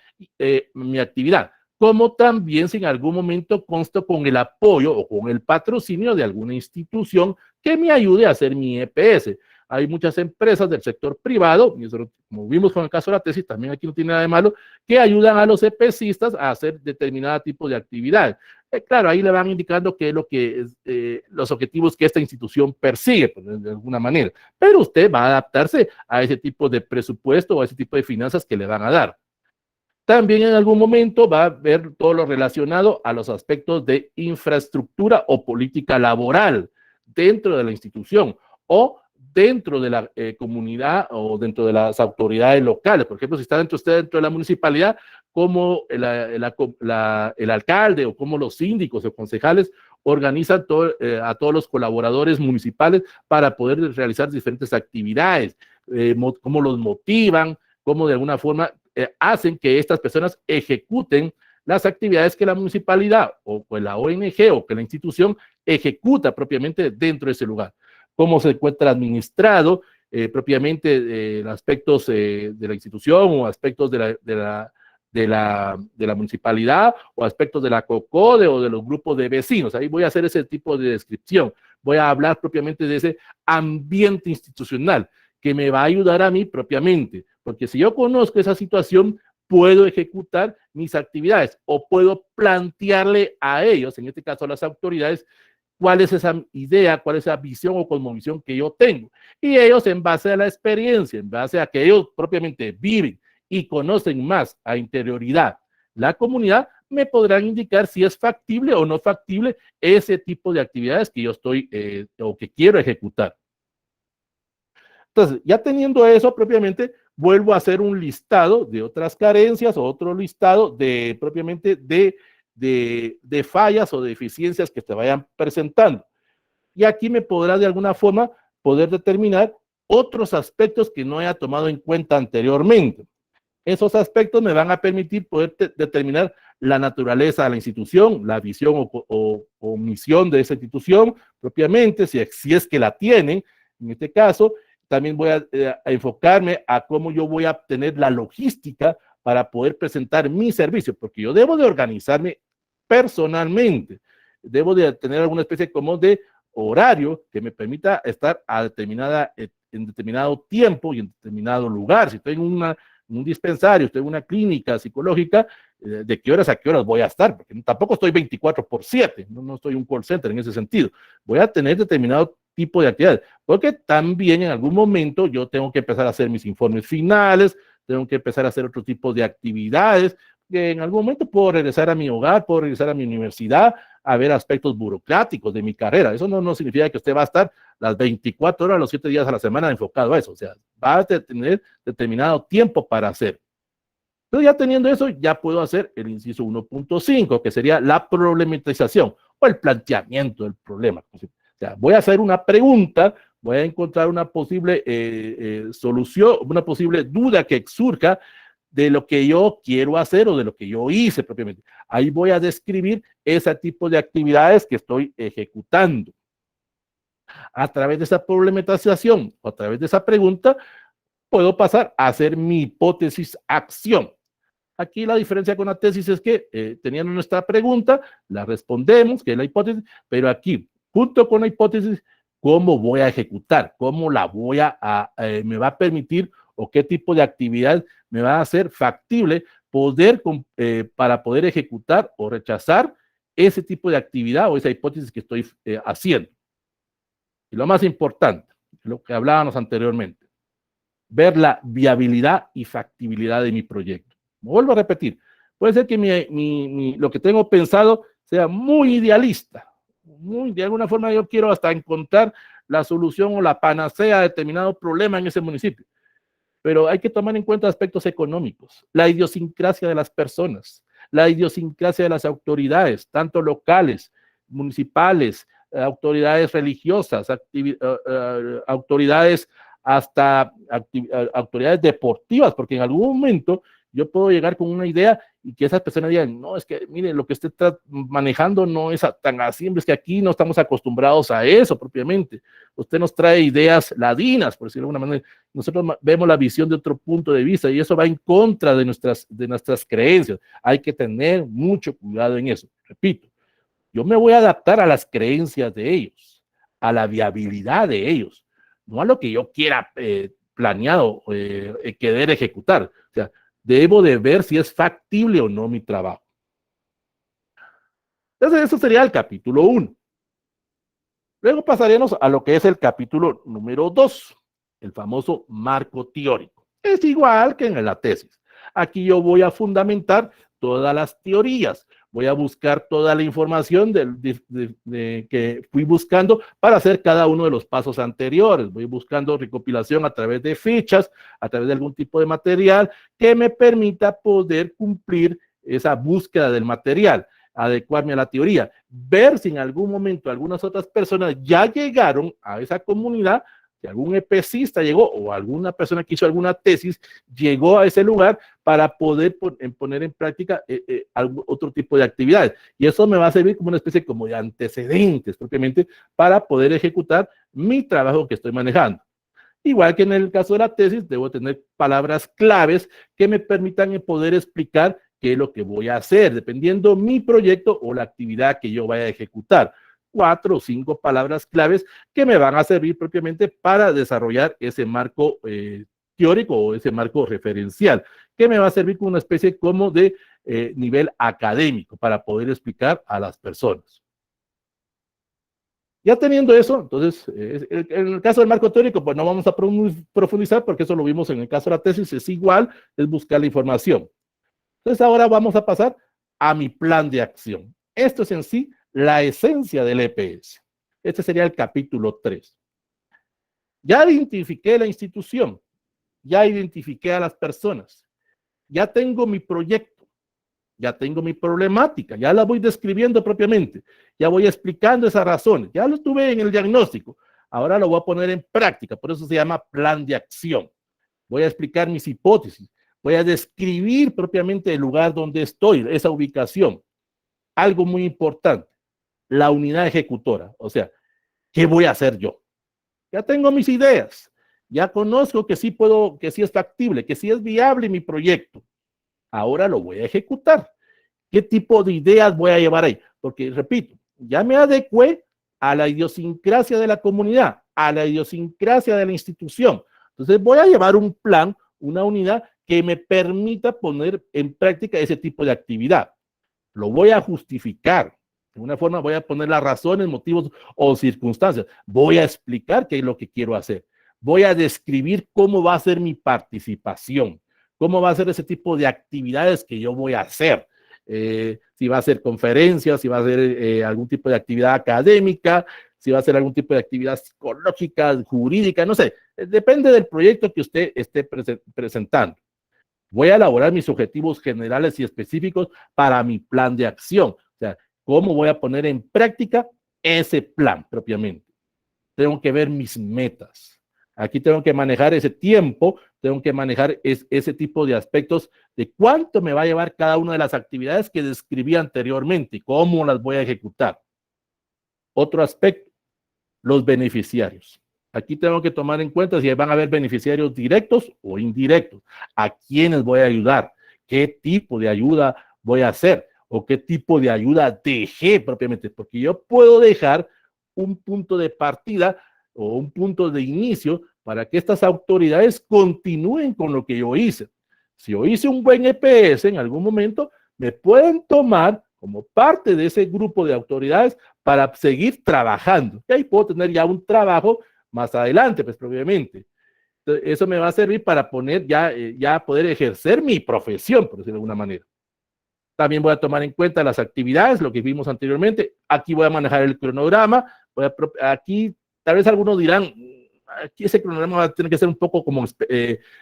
mi actividad, como también si en algún momento consto con el apoyo o con el patrocinio de alguna institución que me ayude a hacer mi EPS. Hay muchas empresas del sector privado, y eso, como vimos con el caso de la tesis, también aquí no tiene nada de malo, que ayudan a los EPCistas a hacer determinado tipo de actividad. Claro, ahí le van indicando qué es lo que es, los objetivos que esta institución persigue, pues, de alguna manera. Pero usted va a adaptarse a ese tipo de presupuesto o a ese tipo de finanzas que le van a dar. También en algún momento va a ver todo lo relacionado a los aspectos de infraestructura o política laboral dentro de la institución o dentro de la comunidad o dentro de las autoridades locales. Por ejemplo, si está usted dentro de la municipalidad, como el alcalde o como los síndicos o concejales organizan a todos los colaboradores municipales para poder realizar diferentes actividades, cómo los motivan, cómo de alguna forma hacen que estas personas ejecuten las actividades que la municipalidad o la ONG o que la institución ejecuta propiamente dentro de ese lugar. Cómo se encuentra administrado propiamente aspectos de la institución o aspectos de la municipalidad o aspectos de la COCODE o de los grupos de vecinos. Ahí voy a hacer ese tipo de descripción. Voy a hablar propiamente de ese ambiente institucional que me va a ayudar a mí propiamente, porque si yo conozco esa situación, puedo ejecutar mis actividades o puedo plantearle a ellos, en este caso a las autoridades, cuál es esa idea, cuál es esa visión o cosmovisión que yo tengo. Y ellos, en base a la experiencia, en base a que ellos propiamente viven y conocen más a interioridad la comunidad, me podrán indicar si es factible o no factible ese tipo de actividades que yo estoy o que quiero ejecutar. Entonces, ya teniendo eso propiamente, vuelvo a hacer un listado de otras carencias o otro listado de propiamente de fallas o de deficiencias que te vayan presentando. Y aquí me podrá de alguna forma poder determinar otros aspectos que no haya tomado en cuenta anteriormente. Esos aspectos me van a permitir poder determinar la naturaleza de la institución, la visión o misión de esa institución propiamente, si es que la tienen, en este caso. También voy a enfocarme a cómo yo voy a tener la logística para poder presentar mi servicio, porque yo debo de organizarme personalmente, debo de tener alguna especie como de horario que me permita estar en determinado tiempo y en determinado lugar. Si estoy en un dispensario, estoy en una clínica psicológica, de qué horas a qué horas voy a estar, porque tampoco estoy 24/7, no estoy un call center en ese sentido. Voy a tener determinado tipo de actividades, porque también en algún momento yo tengo que empezar a hacer mis informes finales, tengo que empezar a hacer otro tipo de actividades, que en algún momento puedo regresar a mi hogar, puedo regresar a mi universidad, a ver aspectos burocráticos de mi carrera. Eso no significa que usted va a estar las 24 horas, los 7 días a la semana enfocado a eso, o sea, va a tener determinado tiempo para hacer. Entonces, ya teniendo eso, ya puedo hacer el inciso 1.5, que sería la problematización o el planteamiento del problema. O sea, voy a hacer una pregunta, voy a encontrar una posible solución, una posible duda que surja de lo que yo quiero hacer o de lo que yo hice propiamente. Ahí voy a describir ese tipo de actividades que estoy ejecutando. A través de esa problematización o a través de esa pregunta, puedo pasar a hacer mi hipótesis-acción. Aquí la diferencia con la tesis es que teniendo nuestra pregunta, la respondemos, que es la hipótesis, pero aquí, junto con la hipótesis, ¿cómo voy a ejecutar? ¿Cómo la voy me va a permitir o qué tipo de actividad me va a hacer factible para poder ejecutar o rechazar ese tipo de actividad o esa hipótesis que estoy haciendo? Y lo más importante, lo que hablábamos anteriormente, ver la viabilidad y factibilidad de mi proyecto. Me vuelvo a repetir, Puede ser que lo que tengo pensado sea muy idealista. De alguna forma yo quiero hasta encontrar la solución o la panacea a determinado problema en ese municipio. Pero hay que tomar en cuenta aspectos económicos, la idiosincrasia de las personas, la idiosincrasia de las autoridades, tanto locales, municipales, autoridades religiosas, autoridades hasta autoridades deportivas, porque en algún momento yo puedo llegar con una idea y que esas personas digan, no, es que miren, lo que usted está manejando no es tan así, es que aquí no estamos acostumbrados a eso propiamente. Usted nos trae ideas ladinas, por decirlo de alguna manera. Nosotros vemos la visión de otro punto de vista y eso va en contra de nuestras creencias. Hay que tener mucho cuidado en eso. Repito, yo me voy a adaptar a las creencias de ellos, a la viabilidad de ellos, no a lo que yo quiera planeado, querer ejecutar. O sea, debo de ver si es factible o no mi trabajo. Entonces, eso sería el capítulo 1. Luego pasaremos a lo que es el capítulo número 2, el famoso marco teórico. Es igual que en la tesis. Aquí yo voy a fundamentar todas las teorías, voy a buscar toda la información que fui buscando para hacer cada uno de los pasos anteriores. Voy buscando recopilación a través de fichas, a través de algún tipo de material que me permita poder cumplir esa búsqueda del material, adecuarme a la teoría, ver si en algún momento algunas otras personas ya llegaron a esa comunidad, si algún EPCista llegó o alguna persona que hizo alguna tesis llegó a ese lugar para poder poner en práctica otro tipo de actividades. Y eso me va a servir como una especie como de antecedentes propiamente para poder ejecutar mi trabajo que estoy manejando. Igual que en el caso de la tesis, debo tener palabras claves que me permitan poder explicar qué es lo que voy a hacer, dependiendo mi proyecto o la actividad que yo vaya a ejecutar. 4 o 5 palabras claves que me van a servir propiamente para desarrollar ese marco teórico o ese marco referencial, que me va a servir como una especie como de nivel académico para poder explicar a las personas. Ya teniendo eso, entonces, en el caso del marco teórico, pues no vamos a profundizar porque eso lo vimos en el caso de la tesis, es igual, es buscar la información. Entonces ahora vamos a pasar a mi plan de acción. Esto es en sí la esencia del EPS. Este sería el capítulo 3. Ya identifiqué la institución, ya identifiqué a las personas, ya tengo mi proyecto, ya tengo mi problemática, ya la voy describiendo propiamente, ya voy explicando esas razones, ya lo tuve en el diagnóstico, ahora lo voy a poner en práctica, por eso se llama plan de acción. Voy a explicar mis hipótesis, voy a describir propiamente el lugar donde estoy, esa ubicación. Algo muy importante, la unidad ejecutora, o sea, ¿qué voy a hacer yo? Ya tengo mis ideas, ya conozco que sí puedo, que sí es factible, que sí es viable mi proyecto. Ahora lo voy a ejecutar. ¿Qué tipo de ideas voy a llevar ahí? Porque, repito, ya me adecué a la idiosincrasia de la comunidad, a la idiosincrasia de la institución. Entonces voy a llevar un plan, una unidad que me permita poner en práctica ese tipo de actividad. Lo voy a justificar. De una forma voy a poner las razones, motivos o circunstancias. Voy a explicar qué es lo que quiero hacer. Voy a describir cómo va a ser mi participación, cómo va a ser ese tipo de actividades que yo voy a hacer. Si va a ser conferencias, si va a ser algún tipo de actividad académica, si va a ser algún tipo de actividad psicológica, jurídica, no sé. Depende del proyecto que usted esté presentando. Voy a elaborar mis objetivos generales y específicos para mi plan de acción. O sea, ¿cómo voy a poner en práctica ese plan propiamente? Tengo que ver mis metas. Aquí tengo que manejar ese tiempo, tengo que manejar ese tipo de aspectos de cuánto me va a llevar cada una de las actividades que describí anteriormente y cómo las voy a ejecutar. Otro aspecto, los beneficiarios. Aquí tengo que tomar en cuenta si van a haber beneficiarios directos o indirectos. ¿A quiénes voy a ayudar? ¿Qué tipo de ayuda voy a hacer? ¿O qué tipo de ayuda dejé propiamente? Porque yo puedo dejar un punto de partida o un punto de inicio para que estas autoridades continúen con lo que yo hice. Si yo hice un buen EPS en algún momento, me pueden tomar como parte de ese grupo de autoridades para seguir trabajando. Y ahí puedo tener ya un trabajo más adelante, pues propiamente. Entonces, eso me va a servir para poner ya poder ejercer mi profesión, por decirlo de alguna manera. También voy a tomar en cuenta las actividades, lo que vimos anteriormente. Aquí voy a manejar el cronograma. Aquí tal vez algunos dirán, aquí ese cronograma va a tener que ser un poco como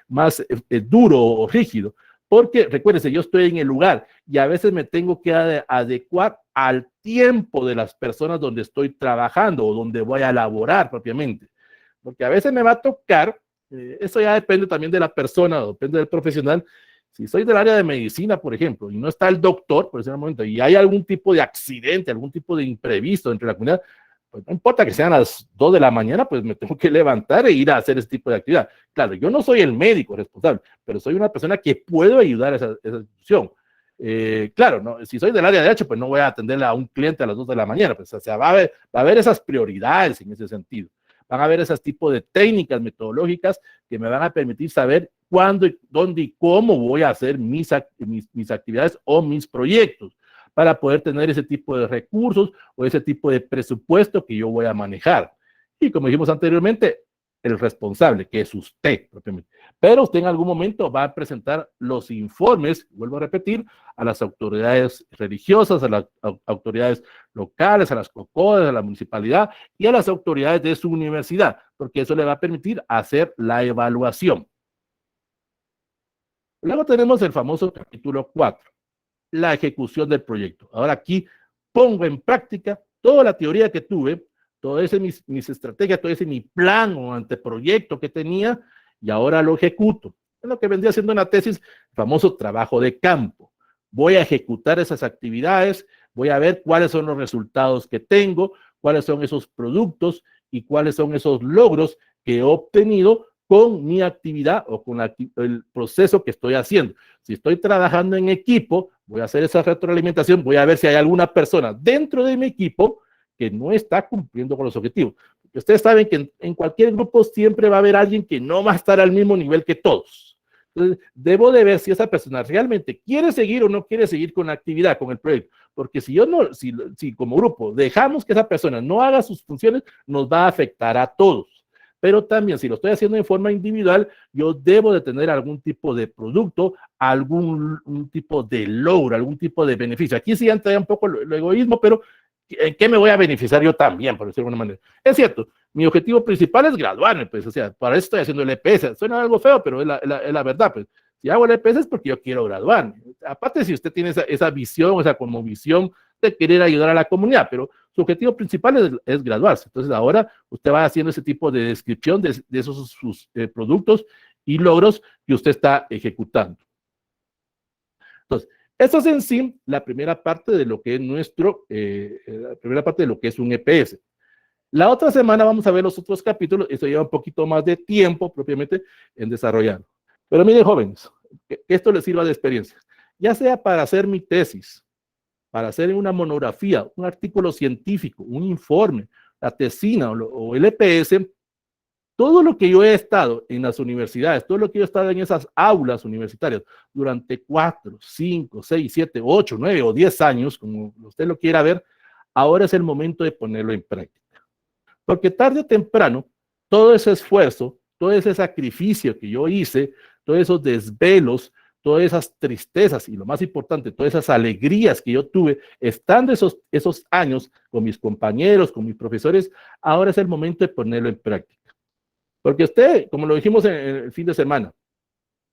más duro o rígido, porque recuérdense, yo estoy en el lugar y a veces me tengo que adecuar al tiempo de las personas donde estoy trabajando o donde voy a laborar propiamente, porque a veces me va a tocar, eso ya depende también de la persona, depende del profesional. Si soy del área de medicina, por ejemplo, y no está el doctor, por ese momento, y hay algún tipo de accidente, algún tipo de imprevisto entre la comunidad, pues no importa que sean las 2 de la mañana, pues me tengo que levantar e ir a hacer ese tipo de actividad. Claro, yo no soy el médico responsable, pero soy una persona que puedo ayudar a esa institución. Claro, no, si soy del área de derecho, pues no voy a atender a un cliente a las 2 de la mañana, pues o sea, va a haber esas prioridades en ese sentido. Van a haber esos tipos de técnicas metodológicas que me van a permitir saber cuándo, dónde y cómo voy a hacer mis actividades o mis proyectos para poder tener ese tipo de recursos o ese tipo de presupuesto que yo voy a manejar. Y como dijimos anteriormente, el responsable, que es usted propiamente. Pero usted en algún momento va a presentar los informes, vuelvo a repetir, a las autoridades religiosas, a las autoridades locales, a las COCODES, a la municipalidad y a las autoridades de su universidad, porque eso le va a permitir hacer la evaluación. Luego tenemos el famoso capítulo 4, la ejecución del proyecto. Ahora aquí pongo en práctica toda la teoría que tuve, todas mis estrategias, todo ese mi plan o anteproyecto que tenía, y ahora lo ejecuto. Es lo que vendría siendo una tesis, el famoso trabajo de campo. Voy a ejecutar esas actividades, voy a ver cuáles son los resultados que tengo, cuáles son esos productos y cuáles son esos logros que he obtenido con mi actividad o con el proceso que estoy haciendo. Si estoy trabajando en equipo, voy a hacer esa retroalimentación, voy a ver si hay alguna persona dentro de mi equipo que no está cumpliendo con los objetivos. Ustedes saben que en cualquier grupo siempre va a haber alguien que no va a estar al mismo nivel que todos. Entonces, debo de ver si esa persona realmente quiere seguir o no quiere seguir con la actividad, con el proyecto. Porque si yo no, si como grupo dejamos que esa persona no haga sus funciones, nos va a afectar a todos. Pero también si lo estoy haciendo de forma individual, yo debo de tener algún tipo de producto, algún tipo de logro, algún tipo de beneficio. Aquí sí entra un poco el egoísmo, pero ¿en qué me voy a beneficiar yo también, por decirlo de alguna manera? Es cierto, mi objetivo principal es graduarme, pues, o sea, para eso estoy haciendo el EPS. Suena algo feo, pero es la verdad, pues. Si hago el EPS es porque yo quiero graduarme. Aparte, si usted tiene esa visión, esa como visión de querer ayudar a la comunidad, pero su objetivo principal es graduarse. Entonces, ahora usted va haciendo ese tipo de descripción de esos sus productos y logros que usted está ejecutando. Entonces, eso es en sí la primera parte de lo que es la primera parte de lo que es un EPS. La otra semana vamos a ver los otros capítulos, eso lleva un poquito más de tiempo propiamente en desarrollar. Pero miren, jóvenes, que esto les sirva de experiencia, ya sea para hacer mi tesis, para hacer una monografía, un artículo científico, un informe, la tesina o el EPS, todo lo que yo he estado en las universidades, todo lo que yo he estado en esas aulas universitarias durante 4, 5, 6, 7, 8, 9 o 10 años, como usted lo quiera ver, ahora es el momento de ponerlo en práctica. Porque tarde o temprano, todo ese esfuerzo, todo ese sacrificio que yo hice, todos esos desvelos, todas esas tristezas y lo más importante, todas esas alegrías que yo tuve estando esos años con mis compañeros, con mis profesores, ahora es el momento de ponerlo en práctica. Porque usted, como lo dijimos en el fin de semana,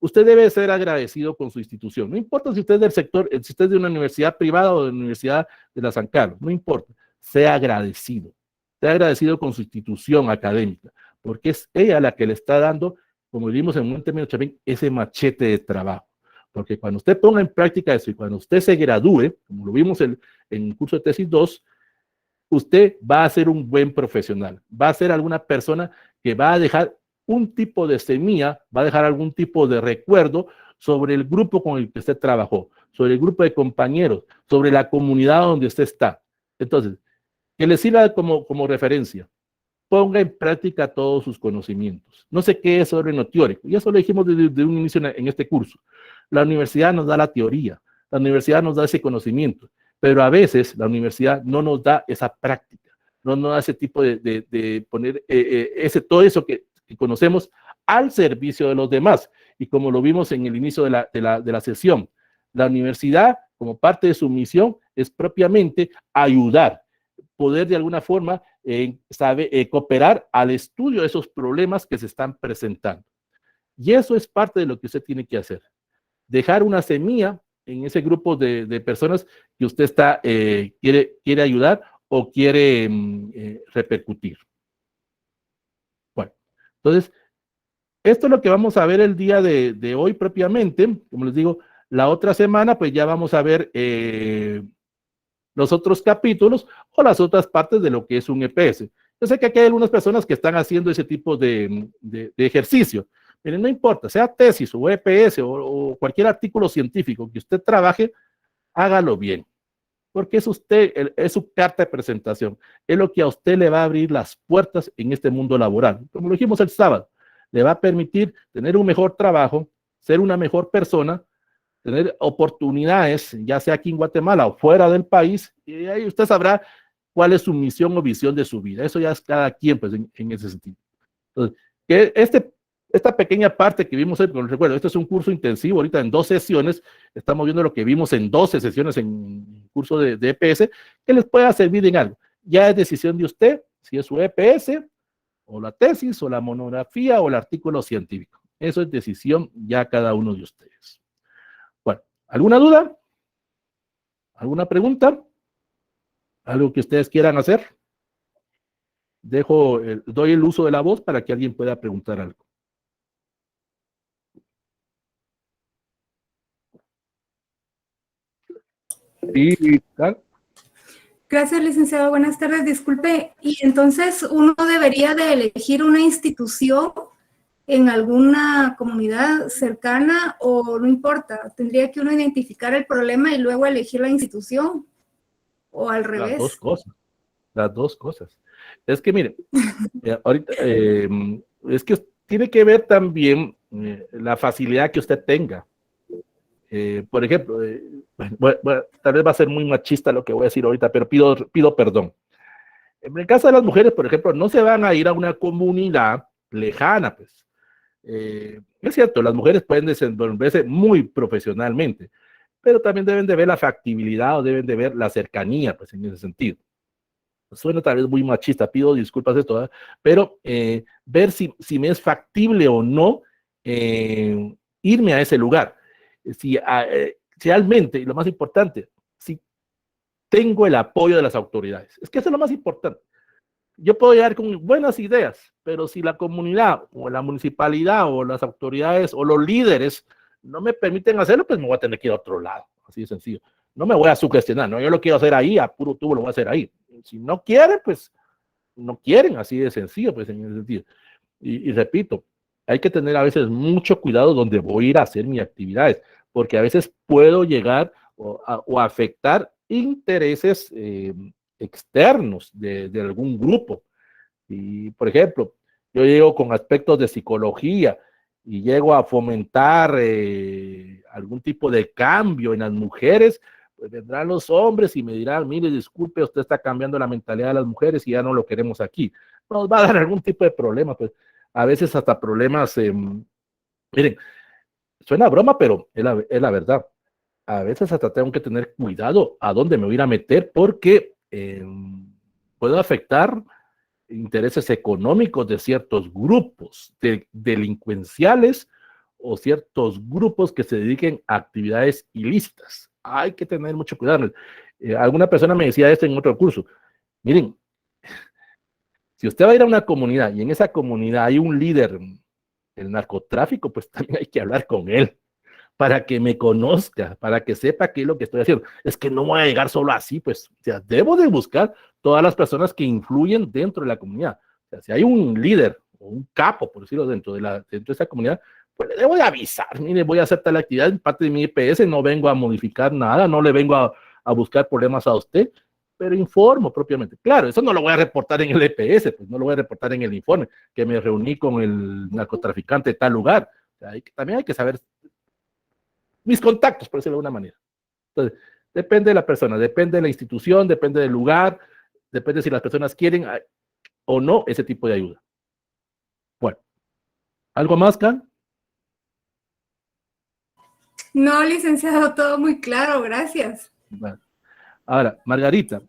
usted debe ser agradecido con su institución. No importa si usted es del sector, si usted es de una universidad privada o de la Universidad de la San Carlos, no importa, sea agradecido. Sea agradecido con su institución académica, porque es ella la que le está dando, como vimos en un término Chapín, ese machete de trabajo. Porque cuando usted ponga en práctica eso y cuando usted se gradúe, como lo vimos en el curso de tesis 2, usted va a ser un buen profesional, va a ser alguna persona que va a dejar un tipo de semilla, va a dejar algún tipo de recuerdo sobre el grupo con el que usted trabajó, sobre el grupo de compañeros, sobre la comunidad donde usted está. Entonces, que le sirva como referencia. Ponga en práctica todos sus conocimientos. No sé qué es orden teórico. Ya eso lo dijimos desde un inicio en este curso. La universidad nos da la teoría, la universidad nos da ese conocimiento, pero a veces la universidad no nos da esa práctica, no nos da ese tipo de poner todo eso que conocemos al servicio de los demás. Y como lo vimos en el inicio de la sesión, la universidad, como parte de su misión, es propiamente ayudar, poder de alguna forma cooperar al estudio de esos problemas que se están presentando. Y eso es parte de lo que usted tiene que hacer. Dejar una semilla en ese grupo de personas que usted quiere ayudar o quiere repercutir. Bueno, entonces, esto es lo que vamos a ver el día de hoy propiamente. Como les digo, la otra semana pues ya vamos a ver los otros capítulos o las otras partes de lo que es un EPS. Yo sé que aquí hay algunas personas que están haciendo ese tipo de ejercicio. Miren, no importa, sea tesis o EPS o cualquier artículo científico que usted trabaje, hágalo bien, porque es es su carta de presentación, es lo que a usted le va a abrir las puertas en este mundo laboral. Como lo dijimos el sábado, le va a permitir tener un mejor trabajo, ser una mejor persona, tener oportunidades, ya sea aquí en Guatemala o fuera del país, y ahí usted sabrá cuál es su misión o visión de su vida. Eso ya es cada quien, pues, en ese sentido. Entonces, que esta pequeña parte que vimos hoy, porque recuerdo, esto es un curso intensivo, ahorita en 2 sesiones, estamos viendo lo que vimos en 12 sesiones en el curso de EPS, que les pueda servir en algo. Ya es decisión de usted, si es su EPS, o la tesis, o la monografía, o el artículo científico. Eso es decisión ya cada uno de ustedes. Bueno, ¿alguna duda? ¿Alguna pregunta? ¿Algo que ustedes quieran hacer? Doy el uso de la voz para que alguien pueda preguntar algo. Sí, ¿tal? Gracias, licenciado. Buenas tardes. Disculpe, ¿y entonces uno debería de elegir una institución en alguna comunidad cercana o no importa? ¿Tendría que uno identificar el problema y luego elegir la institución o al Las dos revés? cosas, las dos cosas. Es que, mire, ahorita, es que tiene que ver también la facilidad que usted tenga. Por ejemplo, bueno, tal vez va a ser muy machista lo que voy a decir ahorita, pero pido perdón. En el caso de las mujeres, por ejemplo, no se van a ir a una comunidad lejana, pues. Es cierto, las mujeres pueden desenvolverse muy profesionalmente, pero también deben de ver la factibilidad o deben de ver la cercanía, pues, en ese sentido. Suena tal vez muy machista, pido disculpas de esto, ¿eh? Pero ver si me es factible o no irme a ese lugar. Si realmente, y lo más importante, si tengo el apoyo de las autoridades. Es que eso es lo más importante. Yo puedo llegar con buenas ideas, pero si la comunidad o la municipalidad o las autoridades o los líderes no me permiten hacerlo, pues me voy a tener que ir a otro lado. Así de sencillo. No me voy a sugestionar, no, yo lo quiero hacer ahí, a puro tubo lo voy a hacer ahí. Si no quieren, pues no quieren, así de sencillo, pues en ese sentido. Y repito, hay que tener a veces mucho cuidado donde voy a ir a hacer mis actividades, porque a veces puedo llegar o afectar intereses externos de algún grupo. Y, por ejemplo, yo llego con aspectos de psicología y llego a fomentar algún tipo de cambio en las mujeres, pues vendrán los hombres y me dirán, mire, disculpe, usted está cambiando la mentalidad de las mujeres y ya no lo queremos aquí. Nos va a dar algún tipo de problema, pues a veces hasta problemas, miren, suena broma, pero es la verdad. A veces hasta tengo que tener cuidado a dónde me voy a ir a meter porque puedo afectar intereses económicos de ciertos grupos delincuenciales o ciertos grupos que se dediquen a actividades ilícitas. Hay que tener mucho cuidado. Alguna persona me decía esto en otro curso. Miren, si usted va a ir a una comunidad y en esa comunidad hay un líder del narcotráfico, pues también hay que hablar con él para que me conozca, para que sepa qué es lo que estoy haciendo. Es que no voy a llegar solo así, pues, o sea, debo de buscar todas las personas que influyen dentro de la comunidad. O sea, si hay un líder o un capo, por decirlo, dentro de esa comunidad, pues le debo de avisar, mire, voy a hacer tal actividad en parte de mi EPS, no vengo a modificar nada, no le vengo a buscar problemas a usted, pero informo propiamente. Claro, eso no lo voy a reportar en el EPS, pues no lo voy a reportar en el informe, que me reuní con el narcotraficante de tal lugar. O sea, también hay que saber mis contactos, por decirlo de alguna manera. Entonces, depende de la persona, depende de la institución, depende del lugar, depende si las personas quieren o no ese tipo de ayuda. Bueno, ¿algo más, Can? No, licenciado, todo muy claro, gracias. Bueno. Ahora, Margarita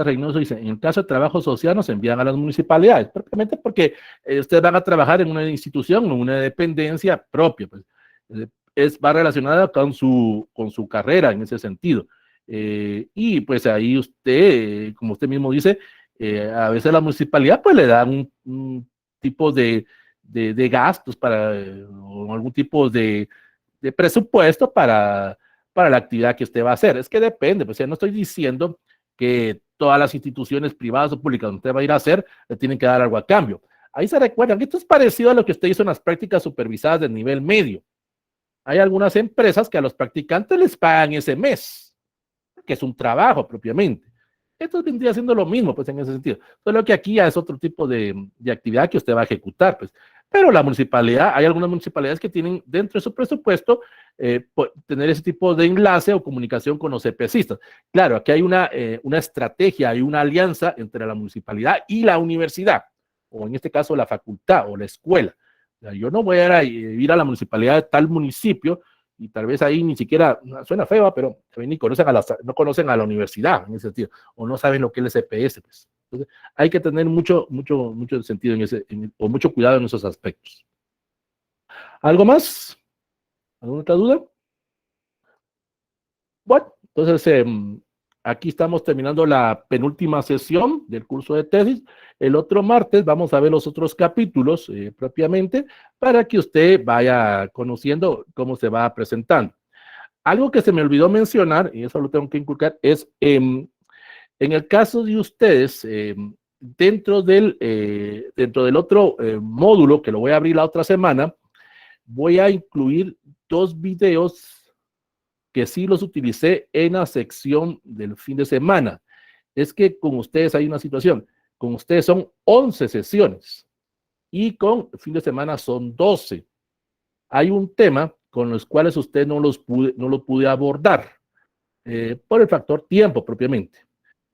Reynoso dice, en el caso de trabajo social nos envían a las municipalidades, prácticamente porque ustedes van a trabajar en una institución o una dependencia propia, pues, va relacionada con su carrera en ese sentido. Y pues ahí usted, como usted mismo dice, a veces la municipalidad pues le da un tipo de gastos o algún tipo de presupuesto para la actividad que usted va a hacer. Es que depende, pues ya no estoy diciendo que todas las instituciones privadas o públicas donde usted va a ir a hacer le tienen que dar algo a cambio. Ahí se recuerdan que esto es parecido a lo que usted hizo en las prácticas supervisadas de nivel medio. Hay algunas empresas que a los practicantes les pagan ese mes, que es un trabajo propiamente. Esto vendría siendo lo mismo, pues en ese sentido. Solo que aquí ya es otro tipo de actividad que usted va a ejecutar, pues. Pero la municipalidad, hay algunas municipalidades que tienen dentro de su presupuesto tener ese tipo de enlace o comunicación con los EPCistas. Claro, aquí hay una estrategia, hay una alianza entre la municipalidad y la universidad, o en este caso la facultad o la escuela. O sea, yo no voy a ir a la municipalidad de tal municipio y tal vez ahí ni siquiera, suena feo, pero ni conocen no conocen a la universidad en ese sentido, o no saben lo que es el CPS, pues. Entonces, hay que tener mucho sentido o mucho cuidado en esos aspectos. ¿Algo más? ¿Alguna otra duda? Bueno, entonces aquí estamos terminando la penúltima sesión del curso de tesis. El otro martes vamos a ver los otros capítulos propiamente para que usted vaya conociendo cómo se va presentando. Algo que se me olvidó mencionar, y eso lo tengo que inculcar, es en el caso de ustedes, dentro del otro módulo, que lo voy a abrir la otra semana, voy a incluir 2 videos que sí los utilicé en la sección del fin de semana. Es que con ustedes hay una situación, con ustedes son 11 sesiones y con fin de semana son 12. Hay un tema con los cuales usted no lo pude abordar por el factor tiempo propiamente.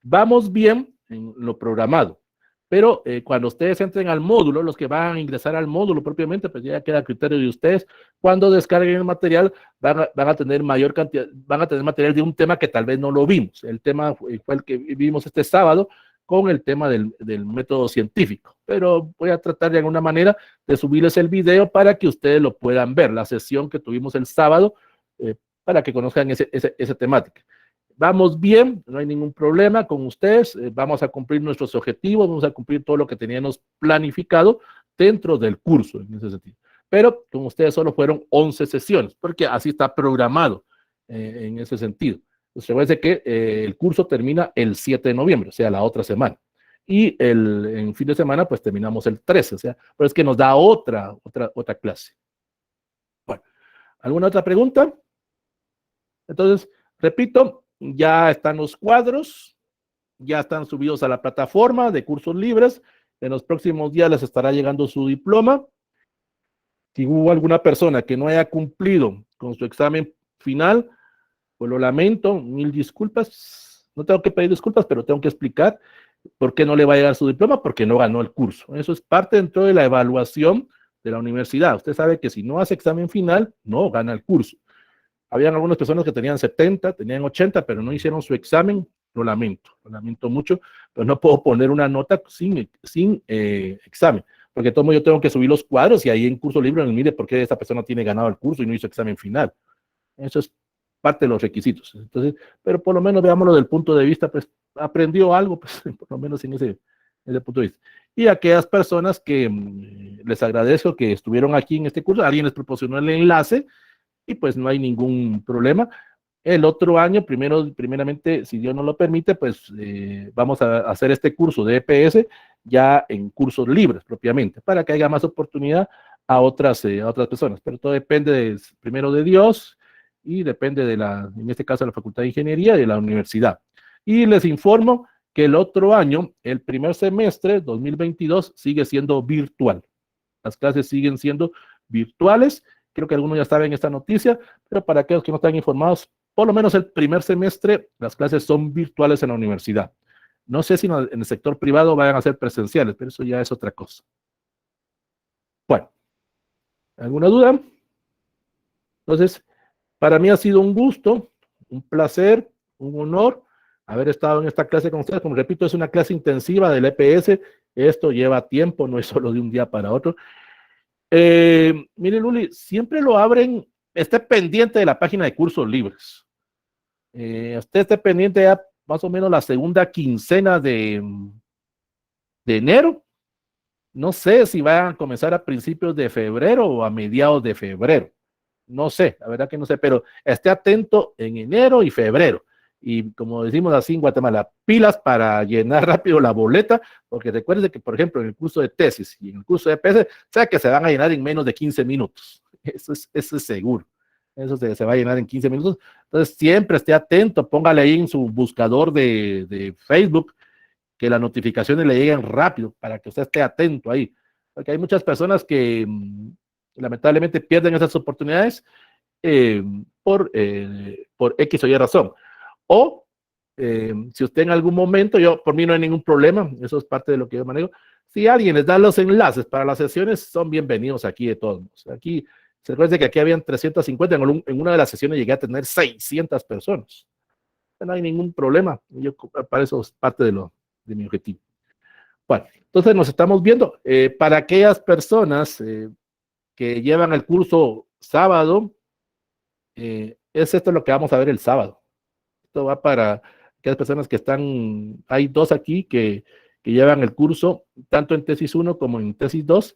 Vamos bien en lo programado, pero cuando ustedes entren al módulo, los que van a ingresar al módulo propiamente, pues ya queda a criterio de ustedes. Cuando descarguen el material, van a tener mayor cantidad, van a tener material de un tema que tal vez no lo vimos. El tema fue el que vimos este sábado con el tema del método científico, pero voy a tratar de alguna manera de subirles el video para que ustedes lo puedan ver, la sesión que tuvimos el sábado, para que conozcan esa temática. Vamos bien, no hay ningún problema con ustedes, vamos a cumplir nuestros objetivos, vamos a cumplir todo lo que teníamos planificado dentro del curso, en ese sentido. Pero con ustedes solo fueron 11 sesiones, porque así está programado en ese sentido. Pues recuerden que el curso termina el 7 de noviembre, o sea, la otra semana. Y en fin de semana, pues terminamos el 13, o sea, pero es que nos da otra clase. Bueno, ¿alguna otra pregunta? Entonces, repito, ya están los cuadros, ya están subidos a la plataforma de cursos libres. En los próximos días les estará llegando su diploma. Si hubo alguna persona que no haya cumplido con su examen final, pues lo lamento, mil disculpas. No tengo que pedir disculpas, pero tengo que explicar por qué no le va a llegar su diploma, porque no ganó el curso. Eso es parte dentro de la evaluación de la universidad. Usted sabe que si no hace examen final, no gana el curso. Habían algunas personas que tenían 70, tenían 80, pero no hicieron su examen. Lo lamento mucho, pero no puedo poner una nota sin examen, porque todo yo tengo que subir los cuadros y ahí en curso libre, mire por qué esta persona tiene ganado el curso y no hizo examen final. Eso es parte de los requisitos. Entonces, pero por lo menos veámoslo del punto de vista, pues aprendió algo, pues por lo menos en ese punto de vista. Y a aquellas personas que les agradezco que estuvieron aquí en este curso, alguien les proporcionó el enlace y pues no hay ningún problema. El otro año, primeramente, si Dios nos lo permite, pues vamos a hacer este curso de EPS ya en cursos libres propiamente, para que haya más oportunidad a otras personas. Pero todo depende primero de Dios y depende en este caso, de la Facultad de Ingeniería y de la universidad. Y les informo que el otro año, el primer semestre, 2022, sigue siendo virtual. Las clases siguen siendo virtuales. Creo que algunos ya saben esta noticia, pero para aquellos que no están informados, por lo menos el primer semestre, las clases son virtuales en la universidad. No sé si en el sector privado vayan a ser presenciales, pero eso ya es otra cosa. Bueno, ¿alguna duda? Entonces, Para mí ha sido un gusto, un placer, un honor haber estado en esta clase con ustedes. Como repito, es una clase intensiva del EPS. Esto lleva tiempo, no es solo de un día para otro. Mire, Luli, siempre lo abren, esté pendiente de la página de cursos libres. Usted esté pendiente ya más o menos la segunda quincena de enero. No sé si van a comenzar a principios de febrero o a mediados de febrero. No sé, la verdad que no sé, pero esté atento en enero y febrero. Y como decimos así en Guatemala, pilas para llenar rápido la boleta, porque recuerde que, por ejemplo, en el curso de tesis y en el curso de EPS, sea que se van a llenar en menos de 15 minutos. Eso es seguro. Eso se va a llenar en 15 minutos. Entonces, siempre esté atento, póngale ahí en su buscador de Facebook que las notificaciones le lleguen rápido para que usted esté atento ahí. Porque hay muchas personas que lamentablemente pierden esas oportunidades por X o Y razón. O si usted en algún momento, por mí no hay ningún problema, eso es parte de lo que yo manejo. Si alguien les da los enlaces para las sesiones, son bienvenidos aquí de todos modos. Aquí, se recuerda que aquí habían 350, en una de las sesiones llegué a tener 600 personas. No hay ningún problema. Para eso es parte de mi objetivo. Bueno, entonces nos estamos viendo. Para aquellas personas que llevan el curso sábado, es esto lo que vamos a ver el sábado. Esto va para aquellas personas que están, hay dos aquí que llevan el curso, tanto en tesis 1 como en tesis 2.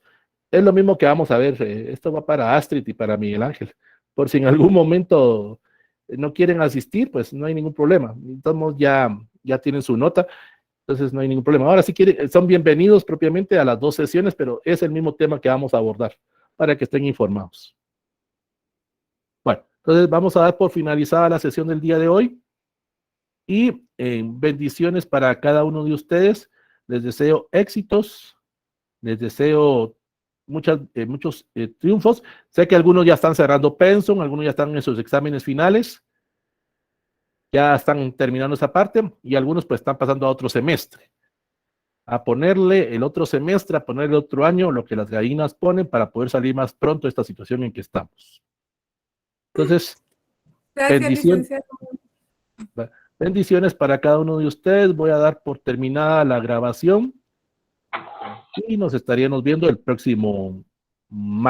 Es lo mismo que vamos a ver. Esto va para Astrid y para Miguel Ángel. Por si en algún momento no quieren asistir, pues no hay ningún problema. Entonces ya tienen su nota. Entonces no hay ningún problema. Ahora, si quieren, son bienvenidos propiamente a las dos sesiones, pero es el mismo tema que vamos a abordar para que estén informados. Bueno, entonces vamos a dar por finalizada la sesión del día de hoy y bendiciones para cada uno de ustedes. Les deseo éxitos, les deseo muchos triunfos. Sé que algunos ya están cerrando pensum, algunos ya están en sus exámenes finales. Ya están terminando esa parte y algunos pues están pasando a otro semestre. A ponerle el otro semestre, a ponerle otro año, lo que las gallinas ponen para poder salir más pronto de esta situación en que estamos. Entonces, Gracias, bendiciones para cada uno de ustedes. Voy a dar por terminada la grabación y nos estaríamos viendo el próximo martes.